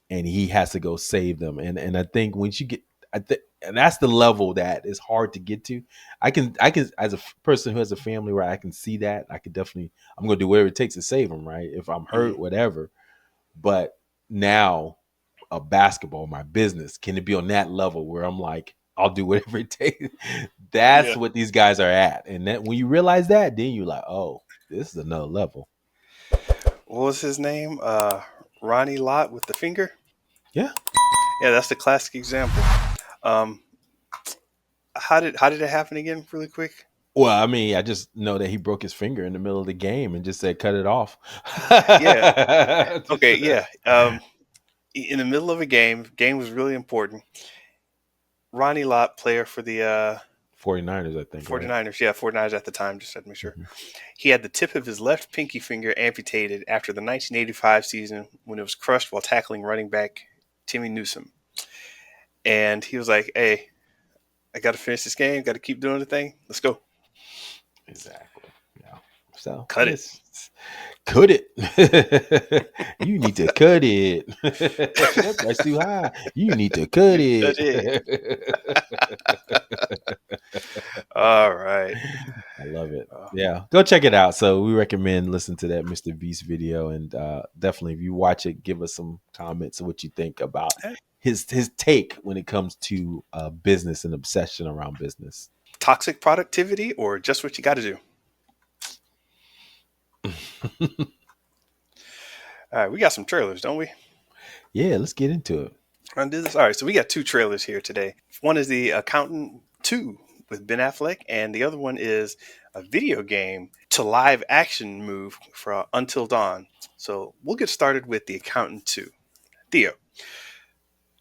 and he has to go save them. And I think once you get, and that's the level that is hard to get to. I can as a person who has a family where I can see that, I could definitely, I'm gonna do whatever it takes to save them, right? If I'm hurt, whatever. But now a basketball, my business, can it be on that level where I'm like, I'll do whatever it takes? That's Yeah. what these guys are at. And that when you realize that, then you're like, oh, this is another level. What was his name? Ronnie Lott with the finger. Yeah. Yeah, that's the classic example. Um, how did it happen again, really quick? Well, I mean, I just know that he broke his finger in the middle of the game and just said, cut it off. Yeah. Okay. Yeah. In the middle of a game was really important. Ronnie Lott, player for the 49ers, I think. 49ers. Right? Yeah, 49ers at the time, just had to make sure. Mm-hmm. He had the tip of his left pinky finger amputated after the 1985 season when it was crushed while tackling running back Timmy Newsome. And he was like, hey, I got to finish this game. Got to keep doing the thing. Let's go. Exactly. Yeah. So cut it. Cut it. You need to cut it. That price too high. You need to cut it. All right. I love it. Yeah. Go check it out. So we recommend listen to that Mr. Beast video. And definitely if you watch it, give us some comments of what you think about his take when it comes to business and obsession around business. Toxic productivity or just what you got to do? All right, we got some trailers, don't we? Yeah, let's get into it. All right, so we got two trailers here today. One is The Accountant 2 with Ben Affleck, and the other one is a video game to live action move for Until Dawn. So we'll get started with The Accountant 2. Theo,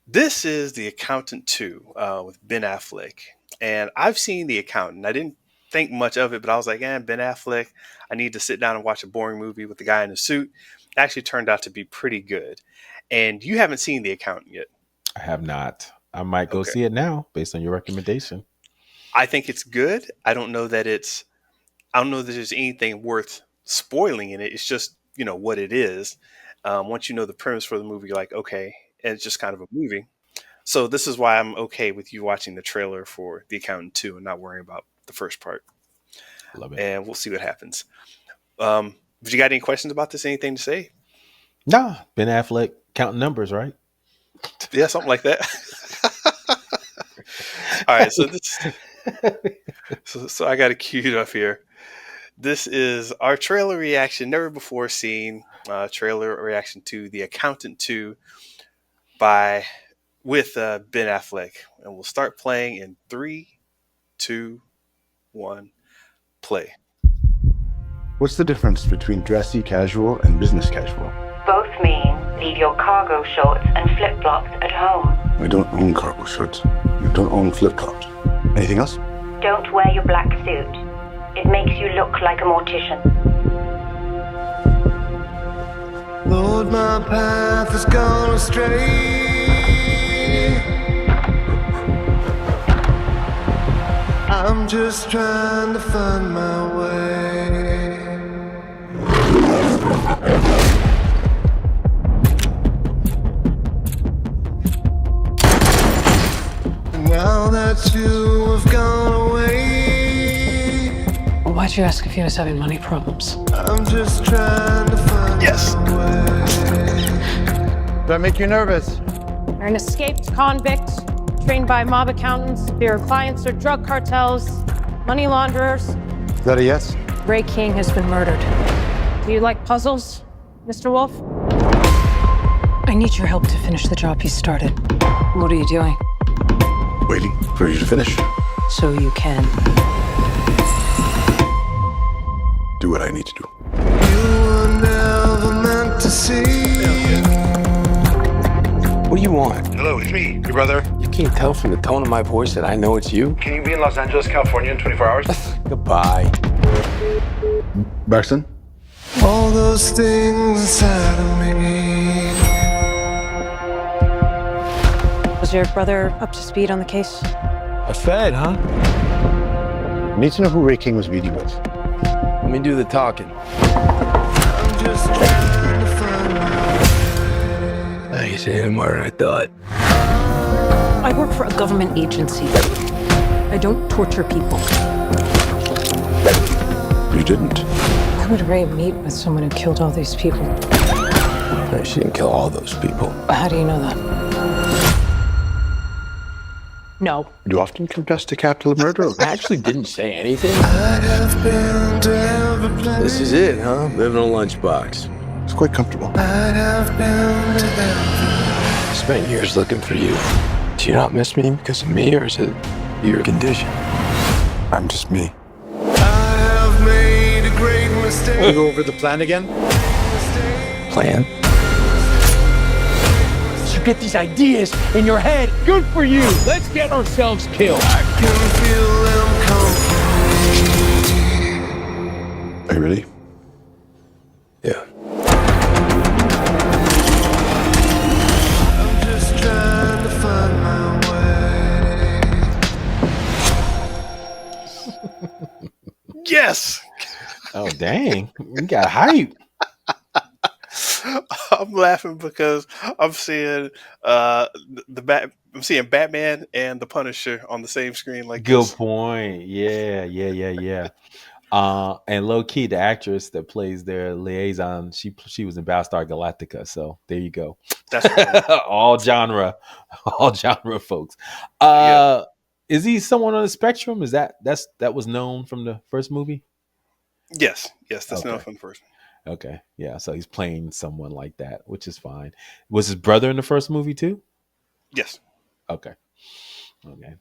this is The Accountant 2 with Ben Affleck, and I've seen The Accountant. I didn't think much of it, but I was like, Ben Affleck, I need to sit down and watch a boring movie with the guy in a suit. It actually turned out to be pretty good. And you haven't seen The Accountant yet. I have not. I might go see it now based on your recommendation. I think it's good. I don't know that there's anything worth spoiling in it. It's just, what it is. Once you know the premise for the movie, you're like, okay, and it's just kind of a movie. So this is why I'm okay with you watching the trailer for The Accountant 2 and not worrying about the first part. Love it. And we'll see what happens. But you got any questions about this? Anything to say? Nah, Ben Affleck counting numbers, right? Yeah, something like that. All right, so I got it queued up here. This is our trailer reaction, never before seen trailer reaction to The Accountant 2 with Ben Affleck, and we'll start playing in 3, 2, 1, play. What's the difference between dressy casual and business casual? Both mean leave your cargo shorts and flip-flops at home. I don't own cargo shorts. You don't own flip-flops. Anything else? Don't wear your black suit. It makes you look like a mortician. Lord, my path has gone astray. I'm just trying to find my way. Now that you have gone away, why'd you ask if he was having money problems? I'm just trying to find my way. Does that make you nervous? You're an escaped convict, trained by mob accountants. Your clients are drug cartels, money launderers. Is that a yes? Ray King has been murdered. Do you like puzzles, Mr. Wolf? I need your help to finish the job he started. What are you doing? Waiting for you to finish. So you can do what I need to do. You were never meant to see. What do you want? Hello, it's me, your brother. You can't tell from the tone of my voice that I know it's you. Can you be in Los Angeles, California in 24 hours? Goodbye. Braxton? All those things inside of me. Was your brother up to speed on the case? A Fed, huh? Need to know who Ray King was meeting with. Let me do the talking. I'm just trying to find my I guess it more than I thought. I work for a government agency. I don't torture people. You didn't. Why would Ray meet with someone who killed all these people? No, she didn't kill all those people. How do you know that? No. You often confess to capital murder. I actually didn't say anything. I have been to every place. This is it, huh? Living on a lunchbox. It's quite comfortable. I have been to every. Spent years looking for you. Do you not miss me because of me, or is it your condition? I'm just me. I have made a great We mistake. go over the plan again? Plan? You get these ideas in your head. Good for you. Let's get ourselves killed. I can feel them come. Are you ready? Yeah. I'm just trying to find my way. Yes. Oh dang, we got hype. I'm laughing because I'm seeing I'm seeing Batman and the Punisher on the same screen like Good this. point. Yeah. And low key, the actress that plays their liaison, she was in Battlestar Galactica. So there you go. That's right. all genre folks. Is he someone on the spectrum? Is that was known from the first movie? Yes, that's Okay. known from the first. Okay, yeah. So he's playing someone like that, which is fine. Was his brother in the first movie too? Yes. Okay.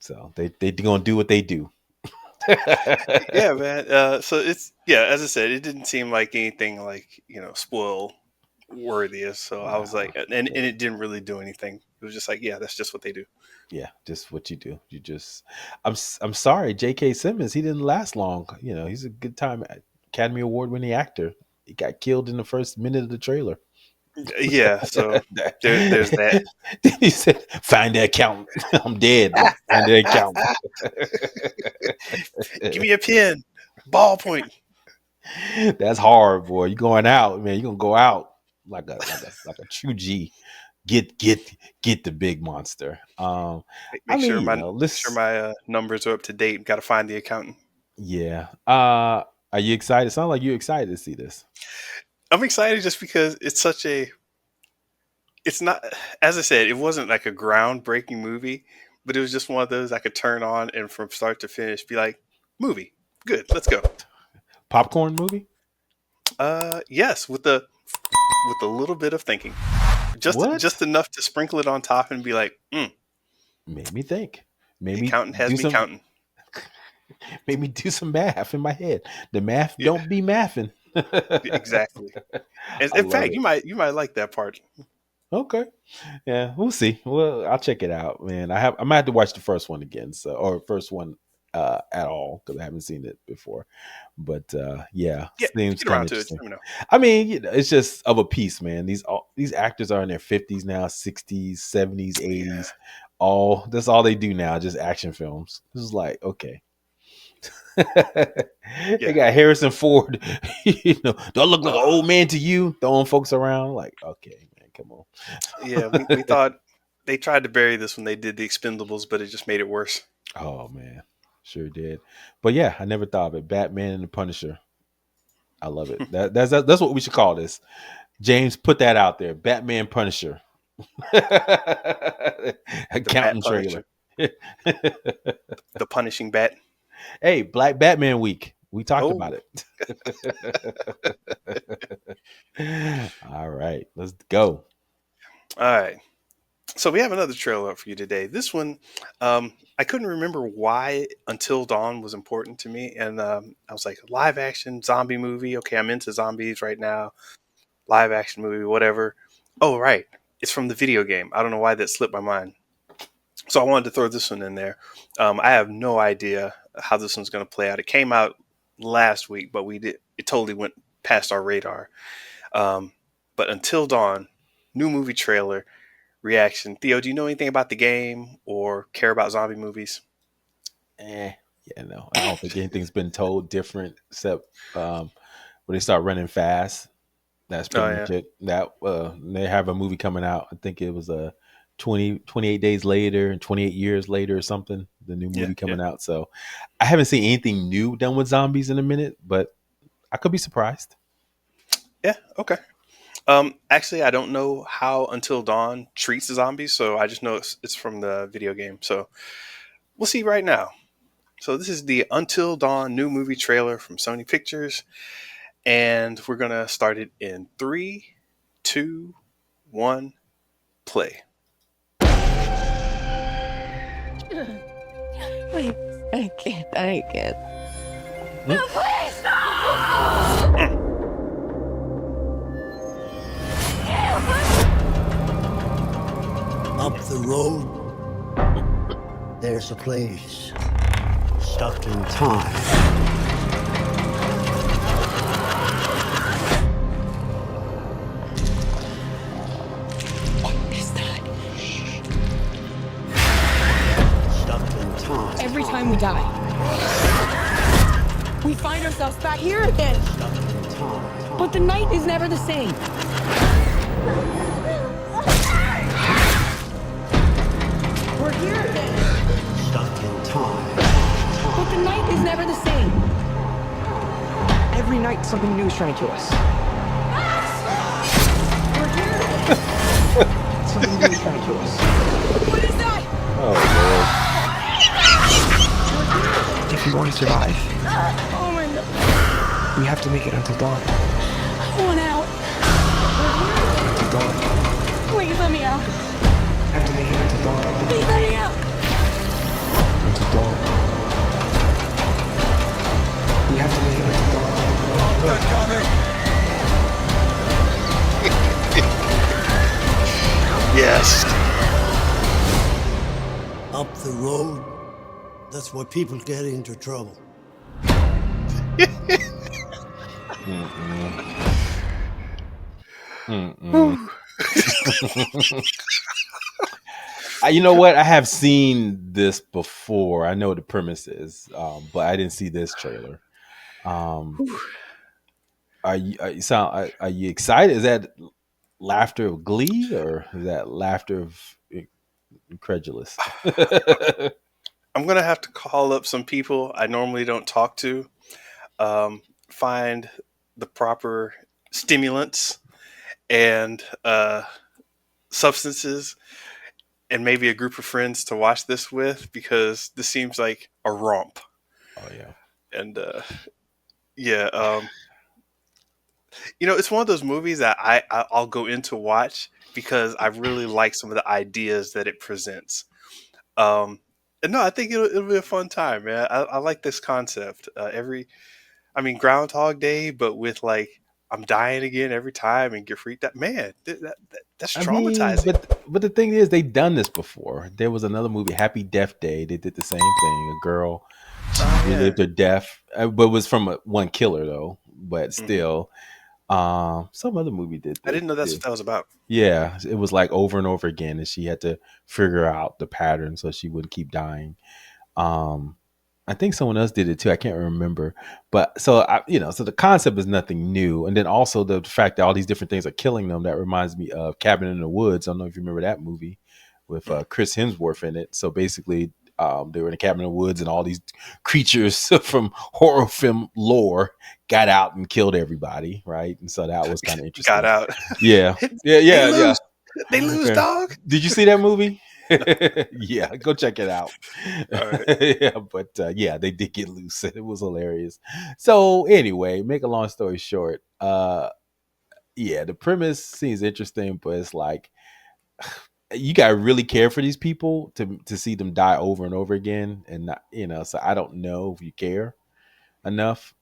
So they gonna do what they do. Yeah, man. So it's as I said, it didn't seem like anything like spoil worthy. So I was like, and it didn't really do anything. It was just like, yeah, that's just what they do. Yeah, just what you do. I'm sorry, J.K. Simmons. He didn't last long. He's a good time Academy Award winning actor. He got killed in the first minute of the trailer. Yeah, so there's that. Then he said, "Find the accountant. I'm dead. Find the accountant." Give me a pen, ballpoint. That's hard, boy. You going out, man. You gonna go out like a true G. Get the big monster. Make sure my numbers are up to date. Got to find the accountant. Yeah. Are you excited? Sounds like you're excited to see this. I'm excited just because it's not, as I said, it wasn't like a groundbreaking movie, but it was just one of those I could turn on and from start to finish be like, movie, good, let's go. Popcorn movie? Yes, with a little bit of thinking, just enough to sprinkle it on top and be like, Made me think. Maybe the accountant has me counting. Made me do some math in my head. The math don't be mathing. Exactly. In fact, you might like that part. Okay. Yeah, we'll see. Well, I'll check it out, man. I might have to watch the first one again, or first one at all, because I haven't seen it before. But seems get around kind of to it. interesting. Let me know. I mean, it's just of a piece, man. These actors are in their 50s now, 60s, 70s, 80s. That's all they do now, just action films. This is like, okay. They got Harrison Ford. Do I look like an old man to you? Throwing folks around, like, okay, man, come on. Yeah, we thought they tried to bury this when they did the Expendables, but it just made it worse. Oh man, sure did. But yeah, I never thought of it. Batman and the Punisher. I love it. That's what we should call this. James, put that out there. Batman Punisher. Accountant trailer. The punishing bat. Hey, Black Batman Week. We talked about it. All right, let's go. All right. So we have another trailer up for you today. This one, I couldn't remember why Until Dawn was important to me. And I was like, live action zombie movie. Okay, I'm into zombies right now. Live action movie, whatever. Oh, right. It's from the video game. I don't know why that slipped my mind. So I wanted to throw this one in there. I have no idea how this one's going to play out. It came out last week, but it totally went past our radar. But Until Dawn, new movie trailer reaction. Theo, do you know anything about the game or care about zombie movies? Yeah, no, I don't think anything's been told different except when they start running fast. That's Oh pretty yeah, much it. That they have a movie coming out. I think it was 28 days later and 28 years later or something. The new yeah, movie yeah, coming out. So I haven't seen anything new done with zombies in a minute, but I could be surprised. yeah. Okay. Actually, I don't know how Until Dawn treats the zombies, so I just know it's from the video game. So we'll see right now. So this is the Until Dawn new movie trailer from Sony Pictures, and we're gonna start it in 3, 2, 1, play. Wait, I can't. Up the road, there's a place stuck in time. What is that? Stuck in time. Every time we die, we find ourselves back here again. Stuck in time. But the night is never the same. We're here again. Stuck in time. But the night is never the same. Every night something new is trying to kill us. We're here again. Something new is trying to kill us. What is that? Oh If you want to survive, Oh my God. we have to make it until dawn. I want out. Until dawn. Please let me out. We have to make it until dawn. Please let me out. Until dawn. We have to make it until dawn. Yes. Up the road, that's where people get into trouble. You know what? I have seen this before. I know what the premise is, but I didn't see this trailer. Are you excited? Is that laughter of glee or is that laughter of incredulous? I'm gonna have to call up some people I normally don't talk to, find the proper stimulants and substances, and maybe a group of friends to watch this with, because this seems like a romp. Oh yeah, And yeah, it's one of those movies that I'll go in to watch because I really like some of the ideas that it presents. And no, I think it'll be a fun time, man. I like this concept. Groundhog Day, but with like I'm dying again every time and get freaked out. Man, that's traumatizing. but the thing is, they've done this before. There was another movie, Happy Death Day. They did the same thing. A girl, she relived her death, but it was from one killer though. But still, some other movie did. I didn't know that's what that was about. Yeah, it was like over and over again, and she had to figure out the pattern so she wouldn't keep dying. I think someone else did it too. I can't remember, but so so the concept is nothing new, and then also the fact that all these different things are killing them. That reminds me of Cabin in the Woods. I don't know if you remember that movie with Chris Hemsworth in it. So basically, they were in a cabin in the woods, and all these creatures from horror film lore got out and killed everybody, right? And so that was kind of interesting. Got out. Yeah. They lose, dog. Did you see that movie? Yeah, go check it out. All right. Yeah, but they did get loose. It was hilarious. So anyway, make a long story short, the premise seems interesting, but it's like you gotta really care for these people to see them die over and over again, and not, so I don't know if you care enough.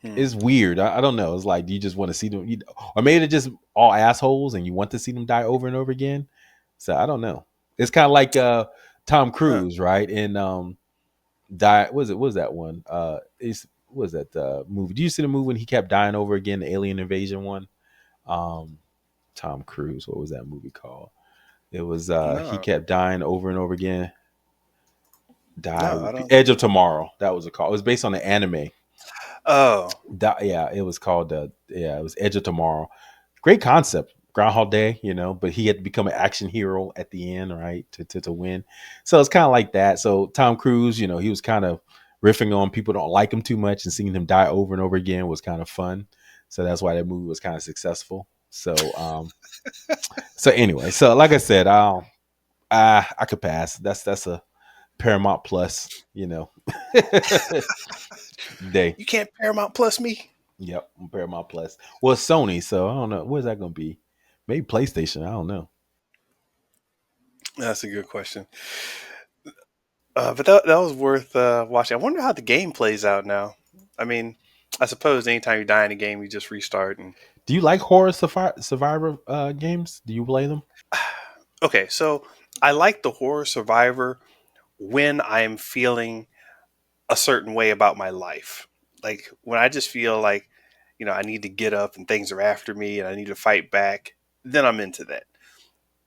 It's weird. I don't know. It's like, do you just want to see them, or maybe they're just all assholes and you want to see them die over and over again? So I don't know. It's kind of like Tom Cruise, right? And what was that one? It's what was that movie? Do you see the movie when he kept dying over again, the alien invasion one? Tom Cruise. What was that movie called? It was he No, kept dying over and over again. no, I don't. Edge of Tomorrow. That was a call. It was based on the anime. Oh, Yeah, it was called it was Edge of Tomorrow. Great concept. Groundhog Day, but he had to become an action hero at the end, right? To win. So it's kind of like that. So Tom Cruise, he was kind of riffing on people don't like him too much, and seeing him die over and over again was kind of fun. So that's why that movie was kind of successful. So so anyway, so like I said, I could pass. That's a Paramount Plus, day. you can't Paramount Plus me. Yep, Paramount Plus. Well, it's Sony, so I don't know. Where's that going to be? Maybe PlayStation. I don't know. That's a good question. But that was worth watching. I wonder how the game plays out now. I mean, I suppose anytime you die in a game, you just restart. And do you like horror survivor games? Do you play them? Okay, so I like the horror survivor when I am feeling a certain way about my life. Like when I just feel like, I need to get up and things are after me and I need to fight back, then I'm into that.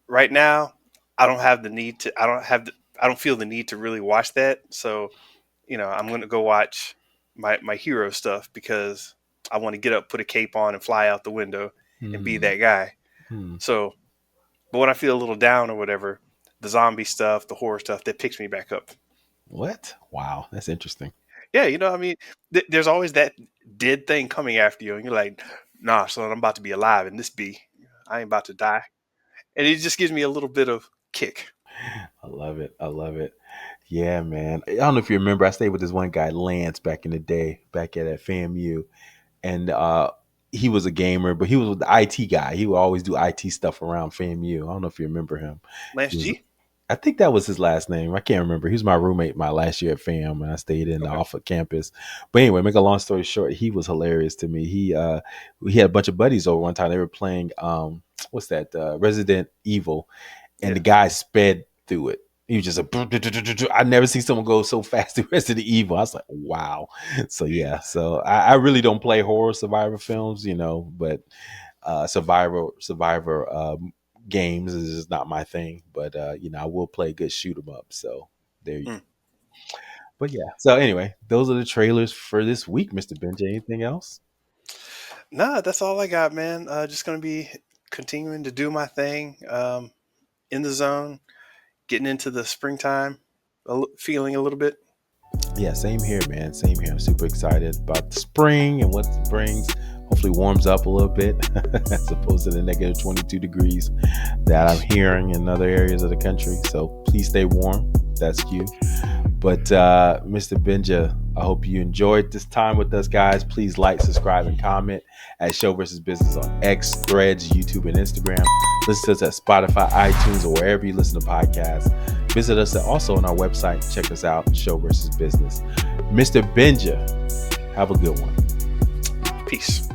Right now, I don't have the need to, I don't feel the need to really watch that. So, I'm going to go watch my hero stuff because I want to get up, put a cape on and fly out the window and be that guy. So, but when I feel a little down or whatever, the zombie stuff, the horror stuff, that picks me back up. What? Wow. That's interesting. Yeah. I mean, there's always that dead thing coming after you. And you're like, nah, son, I'm about to be alive in this I ain't about to die. And it just gives me a little bit of kick. I love it. Yeah, man. I don't know if you remember, I stayed with this one guy, Lance, back in the day, back at FAMU. And he was a gamer, but he was the IT guy. He would always do IT stuff around FAMU. I don't know if you remember him. Lance G? I think that was his last name. I can't remember. He was my roommate my last year at FAM, and I stayed in the off of campus. But anyway, make a long story short, he was hilarious to me. He had a bunch of buddies over one time. They were playing what's that? Resident Evil, and the guy sped through it. He was just I never seen someone go so fast through Resident Evil. I was like, wow. So yeah. So I really don't play horror survivor films, but survivor games is just not my thing. But I will play good shoot 'em up. So there you go. But yeah. So anyway, those are the trailers for this week, Mr. Benja. Anything else? Nah, that's all I got, man. Just gonna be continuing to do my thing. In the zone. Getting into the springtime, feeling a little bit. Yeah, same here, man. Same here. I'm super excited about the spring and what it brings. Hopefully warms up a little bit as opposed to the negative 22 degrees that I'm hearing in other areas of the country. So please stay warm. That's you. But Mr. Benja, I hope you enjoyed this time with us, guys. Please like, subscribe, and comment at Show vs. Business on X, Threads, YouTube, and Instagram. Listen to us at Spotify, iTunes, or wherever you listen to podcasts. Visit us also on our website. Check us out, Show vs. Business. Mr. Benja, have a good one. Peace.